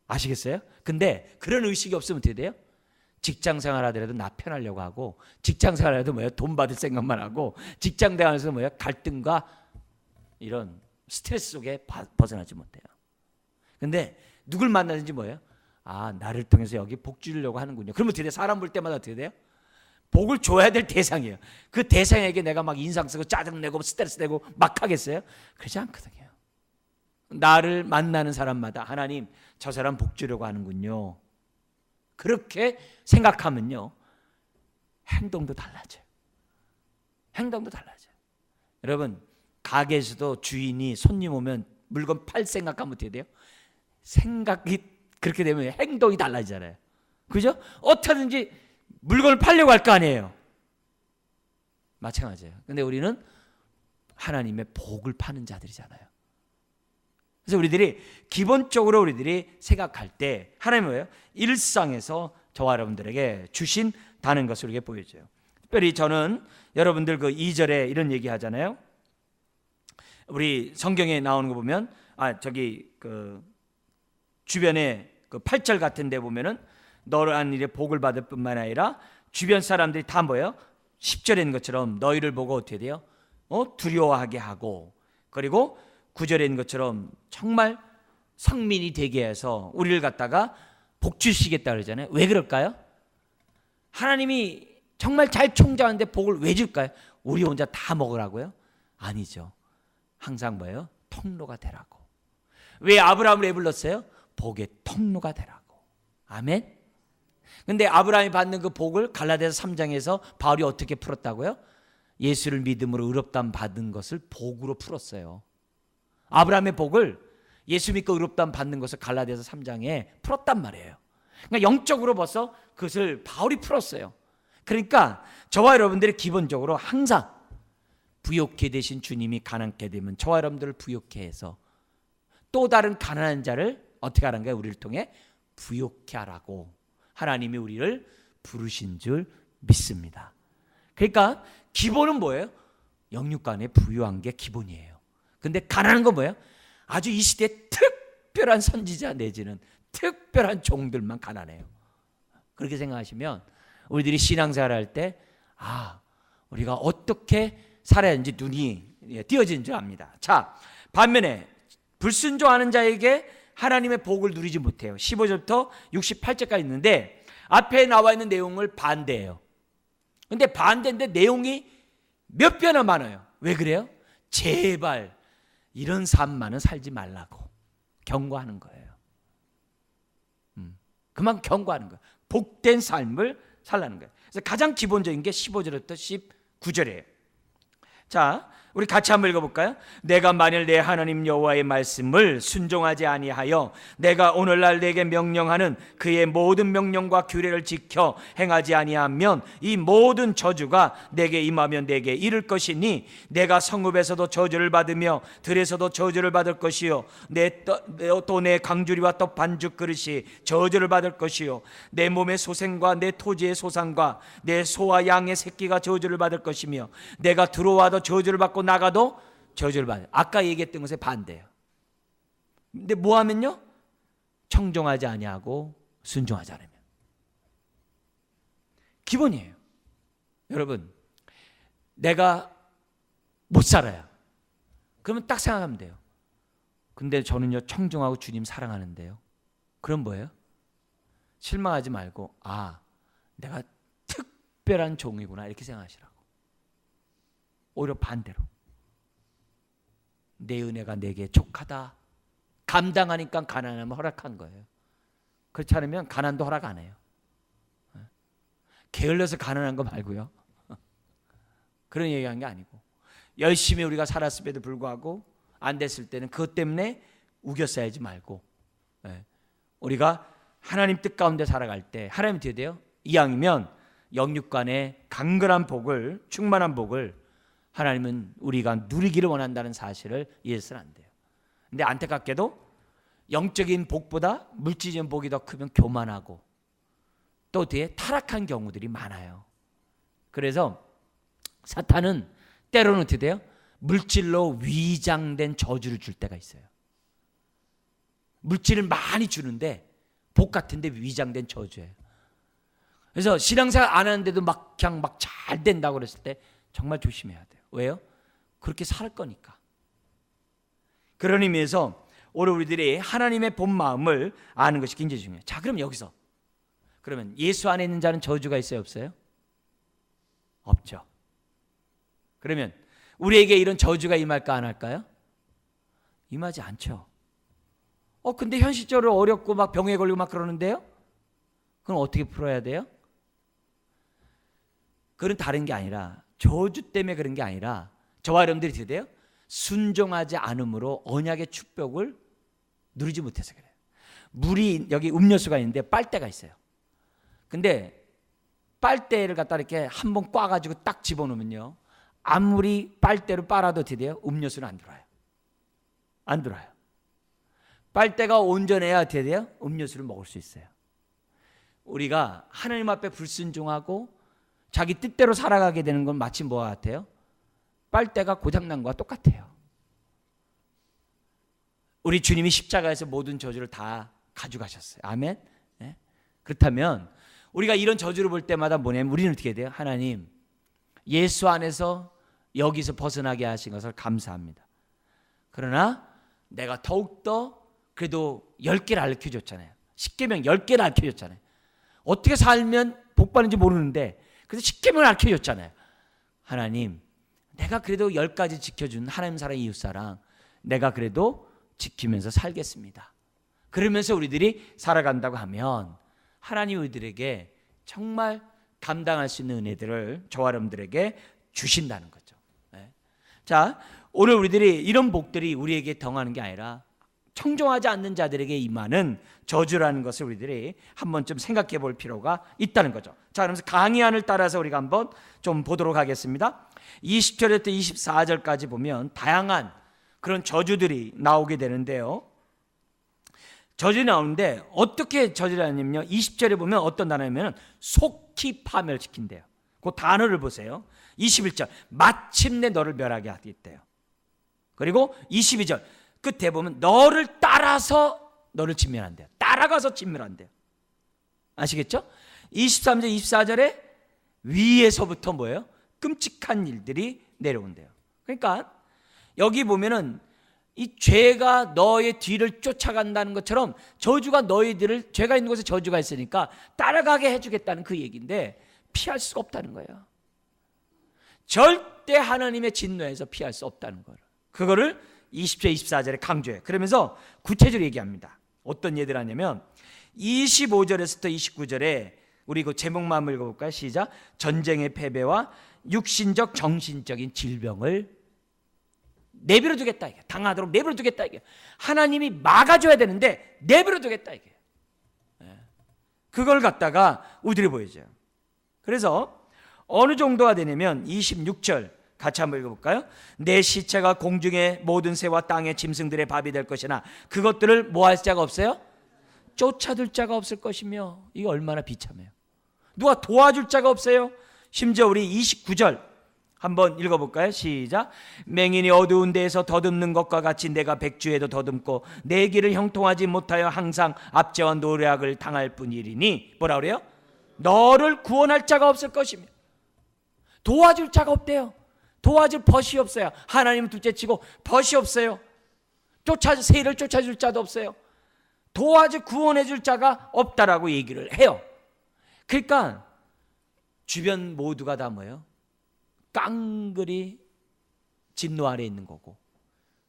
아시겠어요? 근데 그런 의식이 없으면 어떻게 돼요? 직장 생활하더라도 나 편하려고 하고, 직장 생활하더라도 뭐예요? 돈 받을 생각만 하고, 직장 생활에서 뭐예요? 갈등과 이런 스트레스 속에 벗어나지 못해요. 근데 누굴 만나든지 뭐예요? 아, 나를 통해서 여기 복 주려고 하는군요. 그러면 어떻게 돼요? 사람 볼 때마다 어떻게 돼요? 복을 줘야 될 대상이에요. 그 대상에게 내가 막 인상 쓰고 짜증내고 스트레스 내고 막 하겠어요? 그러지 않거든요. 나를 만나는 사람마다 하나님, 저 사람 복 주려고 하는군요. 그렇게 생각하면요, 행동도 달라져요. 행동도 달라져요. 여러분, 가게에서도 주인이 손님 오면 물건 팔 생각하면 어떻게 돼요? 생각이 그렇게 되면 행동이 달라지잖아요. 그죠? 어떻게든지 물건을 팔려고 할 거 아니에요. 마찬가지예요. 근데 우리는 하나님의 복을 파는 자들이잖아요. 그래서 우리들이 기본적으로 우리들이 생각할 때 하나님은 뭐예요? 일상에서 저와 여러분들에게 주신다는 것을 우리에게 보여줘요. 특별히 저는 여러분들 그 2절에 이런 얘기 하잖아요. 우리 성경에 나오는 거 보면 그 주변에 그 8절 같은 데 보면은 너를 한 일에 복을 받을 뿐만 아니라 주변 사람들이 다 뭐예요? 10절에 있는 것처럼 너희를 보고 어떻게 돼요? 두려워하게 하고, 그리고 9절에 있는 것처럼 정말 성민이 되게 해서 우리를 갖다가 복 주시겠다 그러잖아요. 왜 그럴까요? 하나님이 정말 잘 총장하는데 복을 왜 줄까요? 우리 혼자 다 먹으라고요? 아니죠. 항상 뭐예요? 통로가 되라고. 왜 아브라함을 왜 불렀어요? 복의 통로가 되라고. 아멘. 근데 아브라함이 받는 그 복을 갈라디아서 3장에서 바울이 어떻게 풀었다고요? 예수를 믿음으로 의롭다함 받은 것을 복으로 풀었어요. 아브라함의 복을 예수 믿고 의롭다함 받는 것을 갈라디아서 3장에 풀었단 말이에요. 그러니까 영적으로 벌써 그것을 바울이 풀었어요. 그러니까 저와 여러분들이 기본적으로 항상 부욕케 되신 주님이 가난케 되면 저와 여러분들을 부욕케 해서 또 다른 가난한 자를 어떻게 하는 거예요? 우리를 통해 부욕케 하라고 하나님이 우리를 부르신 줄 믿습니다. 그러니까 기본은 뭐예요? 영육간에 부유한 게 기본이에요. 근데 가난한 건 뭐예요? 아주 이 시대에 특별한 선지자 내지는 특별한 종들만 가난해요. 그렇게 생각하시면 우리들이 신앙생활 할 때 우리가 어떻게 살아야 하는지 눈이 띄어지는 줄 압니다. 자, 반면에 불순종하는 자에게 하나님의 복을 누리지 못해요. 15절부터 68절까지 있는데 앞에 나와 있는 내용을 반대해요. 근데 반대인데 내용이 몇 배나 많아요. 왜 그래요? 제발 이런 삶만은 살지 말라고 경고하는 거예요. 그만 경고하는 거예요. 복된 삶을 살라는 거예요. 그래서 가장 기본적인 게 15절부터 19절이에요. 자, 우리 같이 한번 읽어볼까요? 내가 만일 내 하나님 여호와의 말씀을 순종하지 아니하여 내가 오늘날 내게 명령하는 그의 모든 명령과 규례를 지켜 행하지 아니하면 이 모든 저주가 내게 임하면 내게 이를 것이니 내가 성읍에서도 저주를 받으며 들에서도 저주를 받을 것이요 또 내 강주리와 떡 반죽 그릇이 저주를 받을 것이요 내 몸의 소생과 내 토지의 소산과 내 소와 양의 새끼가 저주를 받을 것이며 내가 들어와도 저주를 받고 나가도 저주를 받아요. 아까 얘기했던 것에 반대예요. 근데 뭐 하면요? 청종하지 아니하고 순종하지 않으면. 기본이에요. 여러분, 내가 못 살아요. 그러면 딱 생각하면 돼요. 근데 저는요 청종하고 주님 사랑하는데요. 그럼 뭐예요? 실망하지 말고 내가 특별한 종이구나 이렇게 생각하시라고. 오히려 반대로 내 은혜가 내게 족하다. 감당하니까 가난함을 허락한 거예요. 그렇지 않으면 가난도 허락 안 해요. 게을러서 가난한 거 말고요. 그런 얘기한 게 아니고 열심히 우리가 살았음에도 불구하고 안 됐을 때는 그것 때문에 우겨싸야지 말고 우리가 하나님 뜻 가운데 살아갈 때 하나님 어떻게 돼요? 이왕이면 영육간의 강건한 복을 충만한 복을 하나님은 우리가 누리기를 원한다는 사실을 이해해서는 안 돼요. 근데 안타깝게도 영적인 복보다 물질적인 복이 더 크면 교만하고 또 뒤에 타락한 경우들이 많아요. 그래서 사탄은 때로는 어떻게 돼요? 물질로 위장된 저주를 줄 때가 있어요. 물질을 많이 주는데 복 같은데 위장된 저주예요. 그래서 신앙생활 안 하는데도 그냥 잘 된다고 그랬을 때 정말 조심해야 돼요. 왜요? 그렇게 살 거니까. 그런 의미에서 오늘 우리들이 하나님의 본 마음을 아는 것이 굉장히 중요해요. 자, 그럼 여기서 그러면 예수 안에 있는 자는 저주가 있어요? 없어요? 없죠. 그러면 우리에게 이런 저주가 임할까 안 할까요? 임하지 않죠. 근데 현실적으로 어렵고 막 병에 걸리고 막 그러는데요? 그럼 어떻게 풀어야 돼요? 그건 다른 게 아니라 저주 때문에 그런 게 아니라 저와 여러분들이 어떻게 돼요? 순종하지 않음으로 언약의 축복을 누리지 못해서 그래요. 물이 여기 음료수가 있는데 빨대가 있어요. 근데 빨대를 갖다 이렇게 한번 꽈가지고 딱 집어넣으면요, 아무리 빨대로 빨아도 어떻게 돼요? 음료수는 안 들어와요. 안 들어와요. 빨대가 온전해야 어떻게 돼요? 음료수를 먹을 수 있어요. 우리가 하나님 앞에 불순종하고 자기 뜻대로 살아가게 되는 건 마치 뭐와 같아요? 빨대가 고장난 것과 똑같아요. 우리 주님이 십자가에서 모든 저주를 다 가져가셨어요. 아멘. 네? 그렇다면 우리가 이런 저주를 볼 때마다 뭐냐면 우리는 어떻게 돼요? 하나님, 예수 안에서 여기서 벗어나게 하신 것을 감사합니다. 그러나 내가 더욱더 그래도 10개를 알려줬잖아요. 10계명 10개를 알려줬잖아요. 어떻게 살면 복 받는지 모르는데 그래서 10계명을 알려줬잖아요. 하나님, 내가 그래도 10가지 지켜준 하나님 사랑, 이웃 사랑 내가 그래도 지키면서 살겠습니다. 그러면서 우리들이 살아간다고 하면 하나님 우리들에게 정말 감당할 수 있는 은혜들을 저와 여러분들에게 주신다는 거죠. 네. 자, 오늘 우리들이 이런 복들이 우리에게 덩하는 게 아니라 청종하지 않는 자들에게 임하는 저주라는 것을 우리들이 한번 좀 생각해 볼 필요가 있다는 거죠. 자, 그러면서 강의안을 따라서 우리가 한번 좀 보도록 하겠습니다. 20절부터 24절까지 보면 다양한 그런 저주들이 나오게 되는데요. 저주가 나오는데 어떻게 저주를 하냐면요, 20절에 보면 어떤 단어냐면 속히 파멸시킨대요. 그 단어를 보세요. 21절 마침내 너를 멸하게 하겠대요. 그리고 22절 끝에 보면 너를 따라서 너를 진멸한대요. 따라가서 진멸한대요. 아시겠죠? 23절 24절에 위에서부터 뭐예요? 끔찍한 일들이 내려온대요. 그러니까 여기 보면은 이 죄가 너의 뒤를 쫓아간다는 것처럼 저주가 너희들을, 죄가 있는 곳에 저주가 있으니까 따라가게 해주겠다는 그 얘기인데 피할 수가 없다는 거예요. 절대 하나님의 진노에서 피할 수 없다는 거예요. 그거를 20절 24절에 강조해요. 그러면서 구체적으로 얘기합니다. 어떤 예들 하냐면 25절에서부터 29절에 우리 그 제목만 한번 읽어볼까요? 시작. 전쟁의 패배와 육신적 정신적인 질병을 내버려 두겠다 이게. 당하도록 내버려 두겠다 이게. 하나님이 막아줘야 되는데 내버려 두겠다 이게. 그걸 갖다가 우리들이 보여줘요. 그래서 어느 정도가 되냐면 26절 같이 한번 읽어볼까요? 내 시체가 공중의 모든 새와 땅의 짐승들의 밥이 될 것이나 그것들을 뭐 할 자가 없어요? 쫓아들 자가 없을 것이며. 이거 얼마나 비참해요. 누가 도와줄 자가 없어요. 심지어 우리 29절 한번 읽어볼까요? 시작. 맹인이 어두운 데에서 더듬는 것과 같이 내가 백주에도 더듬고 내 길을 형통하지 못하여 항상 압제와 노략을 당할 뿐이리니 뭐라 그래요? 너를 구원할 자가 없을 것이며. 도와줄 자가 없대요. 도와줄 벗이 없어요. 하나님은 둘째치고 벗이 없어요. 새를 쫓아줄 자도 없어요. 도와줄 구원해줄 자가 없다라고 얘기를 해요. 그러니까 주변 모두가 다 뭐예요? 깡그리 진노 아래 있는 거고,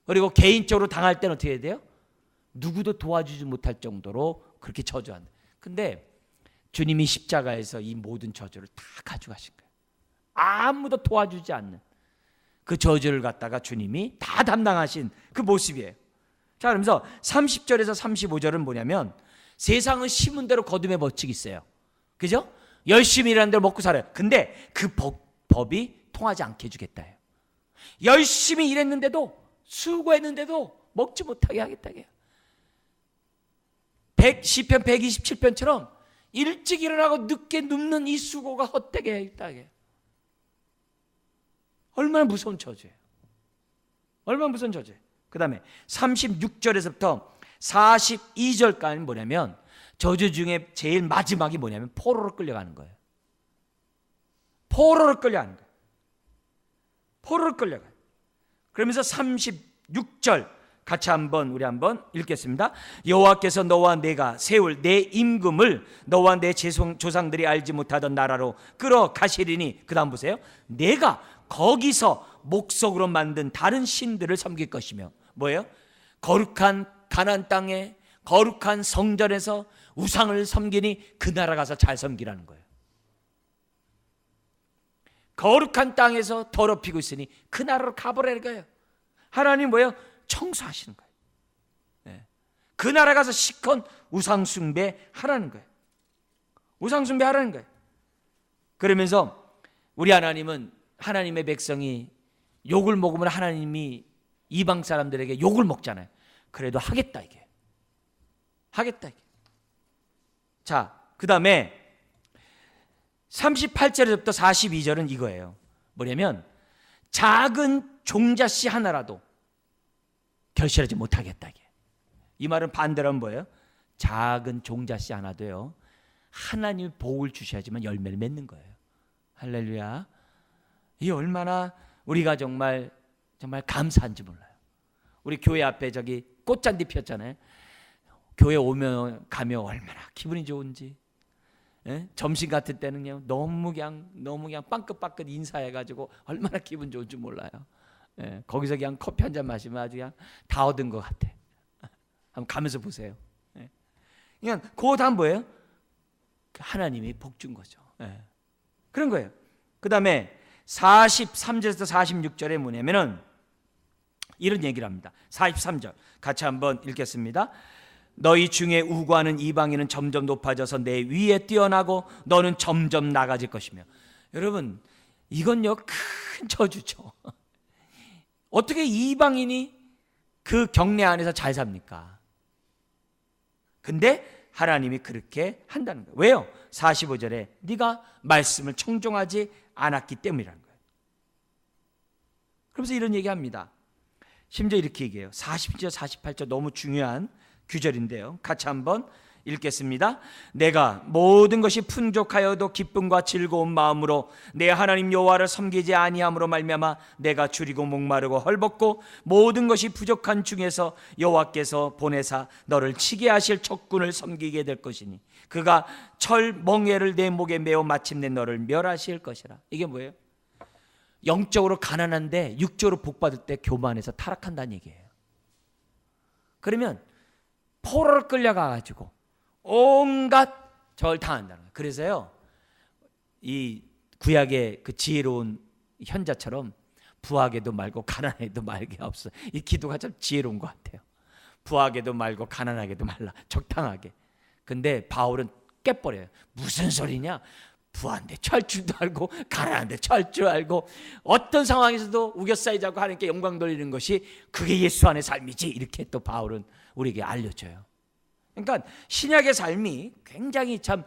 그리고 개인적으로 당할 때는 어떻게 해야 돼요? 누구도 도와주지 못할 정도로 그렇게 저주한다. 근데 주님이 십자가에서 이 모든 저주를 다 가져가신 거예요. 아무도 도와주지 않는 그 저주를 갖다가 주님이 다 담당하신 그 모습이에요. 자, 그러면서 30절에서 35절은 뭐냐면 세상은 심은 대로 거둠의 법칙이 있어요. 그죠? 열심히 일하는 대로 먹고 살아요. 근데 그 법이 통하지 않게 해주겠다 해요. 열심히 일했는데도, 수고했는데도 먹지 못하게 하겠다 해요. 시편 127편처럼 일찍 일어나고 늦게 눕는 이 수고가 헛되게 하겠다 해요. 얼마나 무서운 저주예요. 얼마나 무서운 저주예요. 그 다음에 36절에서부터 42절까지는 뭐냐면 저주 중에 제일 마지막이 뭐냐면 포로로 끌려가는 거예요. 포로로 끌려가는 거예요. 포로로 끌려가요. 그러면서 36절 같이 우리 한번 읽겠습니다. 여호와께서 너와 내가 세울 내 임금을 너와 내 조상들이 알지 못하던 나라로 끌어가시리니, 그 다음 보세요. 내가 거기서 목석으로 만든 다른 신들을 섬길 것이며, 뭐예요? 거룩한 가나안 땅에 거룩한 성전에서 우상을 섬기니 그 나라 가서 잘 섬기라는 거예요. 거룩한 땅에서 더럽히고 있으니 그 나라로 가보라는 거예요. 하나님 뭐예요? 청소하시는 거예요. 네. 그 나라 가서 시컨 우상 숭배 하라는 거예요. 우상 숭배 하라는 거예요. 그러면서 우리 하나님은 하나님의 백성이 욕을 먹으면 하나님이 이방 사람들에게 욕을 먹잖아요. 그래도 하겠다 이게. 하겠다 이게. 자, 그 다음에 38절에서부터 42절은 이거예요. 뭐냐면 작은 종자씨 하나라도 결실하지 못하겠다 이게. 이 말은 반대로 하면 뭐예요? 작은 종자씨 하나도요, 하나님이 복을 주셔야지만 열매를 맺는 거예요. 할렐루야. 이 얼마나 우리가 정말 감사한지 몰라요. 우리 교회 앞에 저기 꽃잔디 폈잖아요. 교회 오면 가면 얼마나 기분이 좋은지. 예? 점심 같은 때는요, 너무 그냥 빵긋빵긋 인사해가지고 얼마나 기분 좋은지 몰라요. 예, 거기서 그냥 커피 한 잔 마시면 아주 그냥 다 얻은 것 같아. 한번 가면서 보세요. 예. 그냥 그거 다 뭐예요? 하나님이 복 준 거죠. 예. 그런 거예요. 그 다음에 43절에서 46절에 뭐냐면은 이런 얘기를 합니다. 43절 같이 한번 읽겠습니다. 너희 중에 우고하는 이방인은 점점 높아져서 내 위에 뛰어나고 너는 점점 나가질 것이며. 여러분, 이건요 큰 저주죠. 어떻게 이방인이 그 경례 안에서 잘 삽니까? 근데 하나님이 그렇게 한다는 거예요. 왜요? 45절에 네가 말씀을 청종하지 않았기 때문이라는 거예요. 그러면서 이런 얘기합니다. 심지어 이렇게 얘기해요. 47절 48절 너무 중요한 규절인데요, 같이 한번 읽겠습니다. 내가 모든 것이 풍족하여도 기쁨과 즐거운 마음으로 내 하나님 여호와를 섬기지 아니함으로 말미암아 내가 줄이고 목마르고 헐벗고 모든 것이 부족한 중에서 여호와께서 보내사 너를 치게 하실 적군을 섬기게 될 것이니 그가 철 멍에를 내 목에 메어 마침내 너를 멸하실 것이라. 이게 뭐예요? 영적으로 가난한데 육적으로 복받을 때 교만해서 타락한다는 얘기예요. 그러면 포로를 끌려가가지고 온갖 절 당한다는 거예요. 그래서요, 이 구약의 그 지혜로운 현자처럼 부하게도 말고 가난하게도 말게 없어. 이 기도가 참 지혜로운 것 같아요. 부하게도 말고 가난하게도 말라. 적당하게. 근데 바울은 깨버려요. 무슨 소리냐? 부한데 처할 줄도 알고 가난한데 처할 줄 알고 어떤 상황에서도 우겨싸이자고 하나님께 영광 돌리는 것이 그게 예수 안의 삶이지. 이렇게 또 바울은 우리에게 알려줘요. 그러니까 신약의 삶이 굉장히 참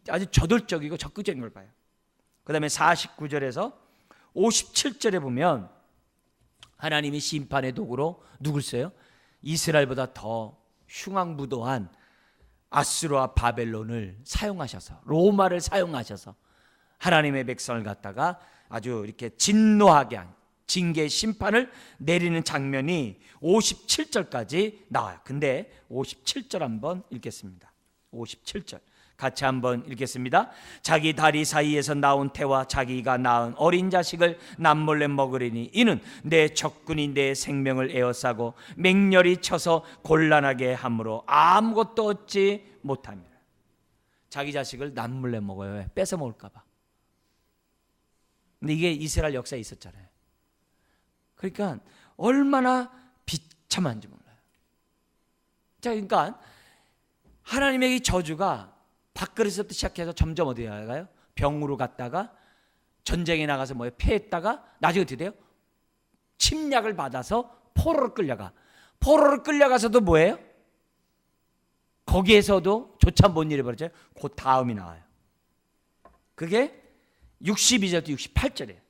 아주 저돌적이고 적극적인 걸 봐요. 그 다음에 49절에서 57절에 보면 하나님이 심판의 도구로 누굴 써요? 이스라엘보다 더 흉악무도한 아수르와 바벨론을 사용하셔서, 로마를 사용하셔서 하나님의 백성을 갖다가 아주 이렇게 진노하게 한 징계 심판을 내리는 장면이 57절까지 나와요. 근데 57절 한번 읽겠습니다. 57절 같이 한번 읽겠습니다. 자기 다리 사이에서 나온 태와 자기가 낳은 어린 자식을 남몰래 먹으리니 이는 내 적군이 내 생명을 에워싸고 맹렬히 쳐서 곤란하게 함으로 아무것도 얻지 못합니다. 자기 자식을 남몰래 먹어요. 왜? 뺏어 먹을까 봐. 근데 이게 이스라엘 역사에 있었잖아요. 그러니까 얼마나 비참한지 몰라요. 자, 그러니까 하나님의 이 저주가 밥그릇에서부터 시작해서 점점 어디에 나가요? 병으로 갔다가 전쟁에 나가서 뭐예요? 패했다가 나중에 어떻게 돼요? 침략을 받아서 포로로 끌려가. 포로로 끌려가서도 뭐예요? 거기에서도 조차 못 잃어버렸죠. 그 다음이 나와요. 그게 62절부터 68절이에요.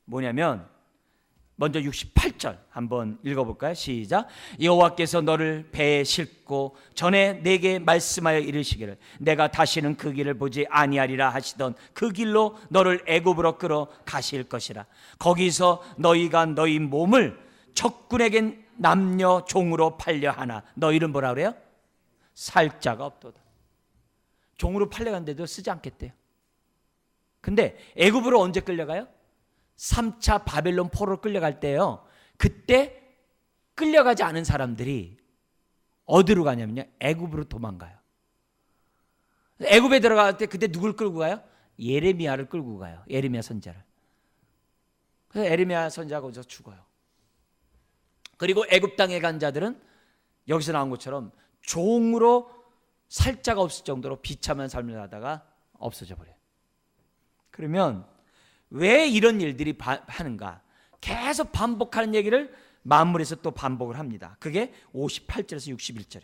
뭐냐면 먼저 68절 한번 읽어볼까요? 시작. 여호와께서 너를 배에 싣고 전에 내게 말씀하여 이르시기를 내가 다시는 그 길을 보지 아니하리라 하시던 그 길로 너를 애굽으로 끌어 가실 것이라. 거기서 너희가 너희 몸을 적군에겐 남녀 종으로 팔려 하나 너희는 뭐라 그래요? 살 자가 없도다. 종으로 팔려간데도 쓰지 않겠대요. 근데 애굽으로 언제 끌려가요? 3차 바벨론 포로로 끌려갈 때요, 그때 끌려가지 않은 사람들이 어디로 가냐면요, 애굽으로 도망가요. 애굽에 들어갈 때 그때 누굴 끌고 가요? 예레미야를 끌고 가요. 예레미야 선지자를. 그래서 예레미야 선지자가 거기서 죽어요. 그리고 애굽 땅에 간 자들은 여기서 나온 것처럼 종으로 살 자가 없을 정도로 비참한 삶을 하다가 없어져 버려요. 그러면 왜 이런 일들이 하는가? 계속 반복하는 얘기를 만물에서 또 반복을 합니다. 그게 58절에서 61절에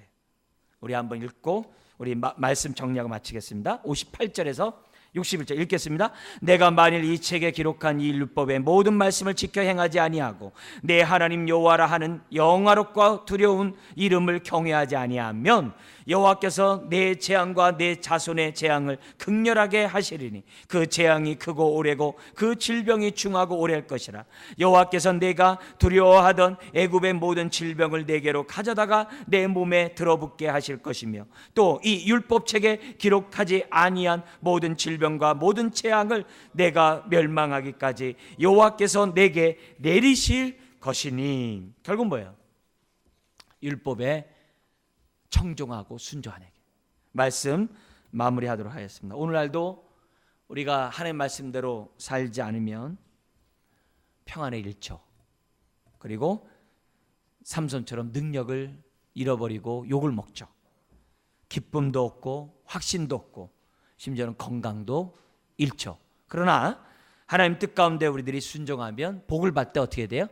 우리 한번 읽고 우리 말씀 정리하고 마치겠습니다. 58절에서 61절 읽겠습니다. 내가 만일 이 책에 기록한 이 율법의 모든 말씀을 지켜 행하지 아니하고 내 하나님 여호와라 하는 영화롭고 두려운 이름을 경외하지 아니하면 여호와께서 내 재앙과 내 자손의 재앙을 극렬하게 하시리니 그 재앙이 크고 오래고 그 질병이 중하고 오래할 것이라. 여호와께서 내가 두려워하던 애굽의 모든 질병을 내게로 가져다가 내 몸에 들어붙게 하실 것이며 또 이 율법책에 기록하지 아니한 모든 질병과 모든 재앙을 내가 멸망하기까지 여호와께서 내게 내리실 것이니. 결국 뭐예요? 율법에 청종하고 순종하는 말씀 마무리하도록 하겠습니다. 오늘날도 우리가 하나님의 말씀대로 살지 않으면 평안을 잃죠. 그리고 삼손처럼 능력을 잃어버리고 욕을 먹죠. 기쁨도 없고 확신도 없고 심지어는 건강도 잃죠. 그러나 하나님 뜻 가운데 우리들이 순종하면 복을 받을 때 어떻게 돼요?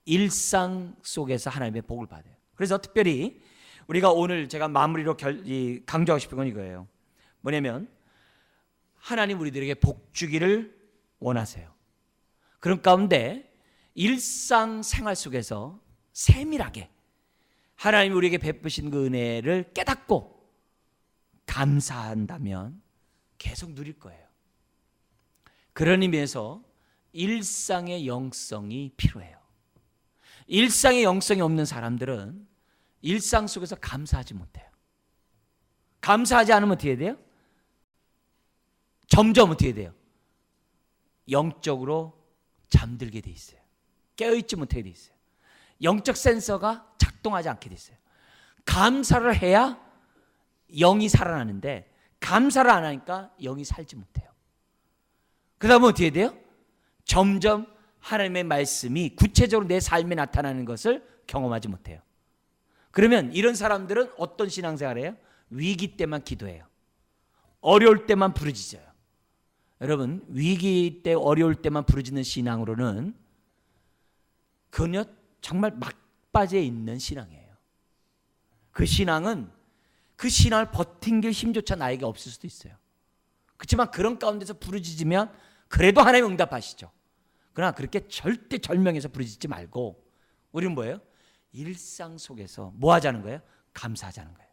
일상 속에서 하나님의 복을 받아요. 그래서 특별히 우리가 오늘 제가 마무리로 강조하고 싶은 건 이거예요. 뭐냐면 하나님 우리들에게 복 주기를 원하세요. 그런 가운데 일상생활 속에서 세밀하게 하나님 우리에게 베푸신 그 은혜를 깨닫고 감사한다면 계속 누릴 거예요. 그런 의미에서 일상의 영성이 필요해요. 일상의 영성이 없는 사람들은 일상 속에서 감사하지 못해요. 감사하지 않으면 어떻게 돼요? 점점 어떻게 돼요? 영적으로 잠들게 돼 있어요. 깨어있지 못하게 돼 있어요. 영적 센서가 작동하지 않게 돼 있어요. 감사를 해야 영이 살아나는데 감사를 안 하니까 영이 살지 못해요. 그 다음에 어떻게 돼요? 점점 하나님의 말씀이 구체적으로 내 삶에 나타나는 것을 경험하지 못해요. 그러면 이런 사람들은 어떤 신앙생활을 해요? 위기 때만 기도해요. 어려울 때만 부르짖어요. 여러분, 위기 때 어려울 때만 부르짖는 신앙으로는 그녀 정말 막바지에 있는 신앙이에요. 그 신앙을 버틴길 힘조차 나에게 없을 수도 있어요. 그렇지만 그런 가운데서 부르짖으면 그래도 하나님 응답하시죠. 그러나 그렇게 절대 절명해서 부르짖지 말고 우리는 뭐예요? 일상 속에서 뭐 하자는 거예요? 감사하자는 거예요.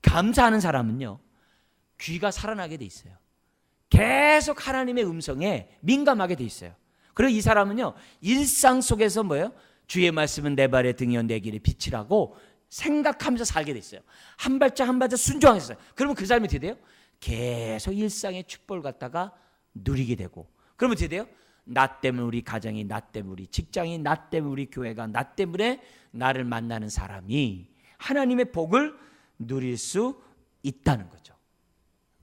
감사하는 사람은요, 귀가 살아나게 돼 있어요. 계속 하나님의 음성에 민감하게 돼 있어요. 그리고 이 사람은요, 일상 속에서 뭐예요? 주의 말씀은 내 발의 등이요 내 길의 빛이라고 생각하면서 살게 돼 있어요. 한 발짝 한 발짝 순종했어요. 그러면 그 사람이 어떻게 돼요? 계속 일상의 축복을 갖다가 누리게 되고, 그러면 어떻게 돼요? 나 때문에 우리 가정이, 나 때문에 우리 직장이, 나 때문에 우리 교회가, 나 때문에 나를 만나는 사람이 하나님의 복을 누릴 수 있다는 거죠.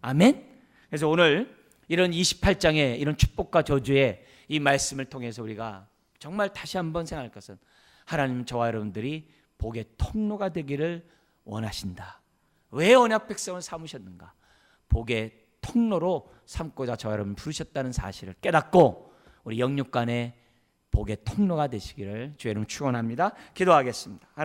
아멘? 그래서 오늘 이런 28장의 이런 축복과 저주의 이 말씀을 통해서 우리가 정말 다시 한번 생각할 것은 하나님 저와 여러분들이 복의 통로가 되기를 원하신다. 왜 언약 백성을 삼으셨는가? 복의 통로로 삼고자 저와 여러분 부르셨다는 사실을 깨닫고 우리 영육간의 복의 통로가 되시기를 주의 이름 축원합니다. 기도하겠습니다. 하나님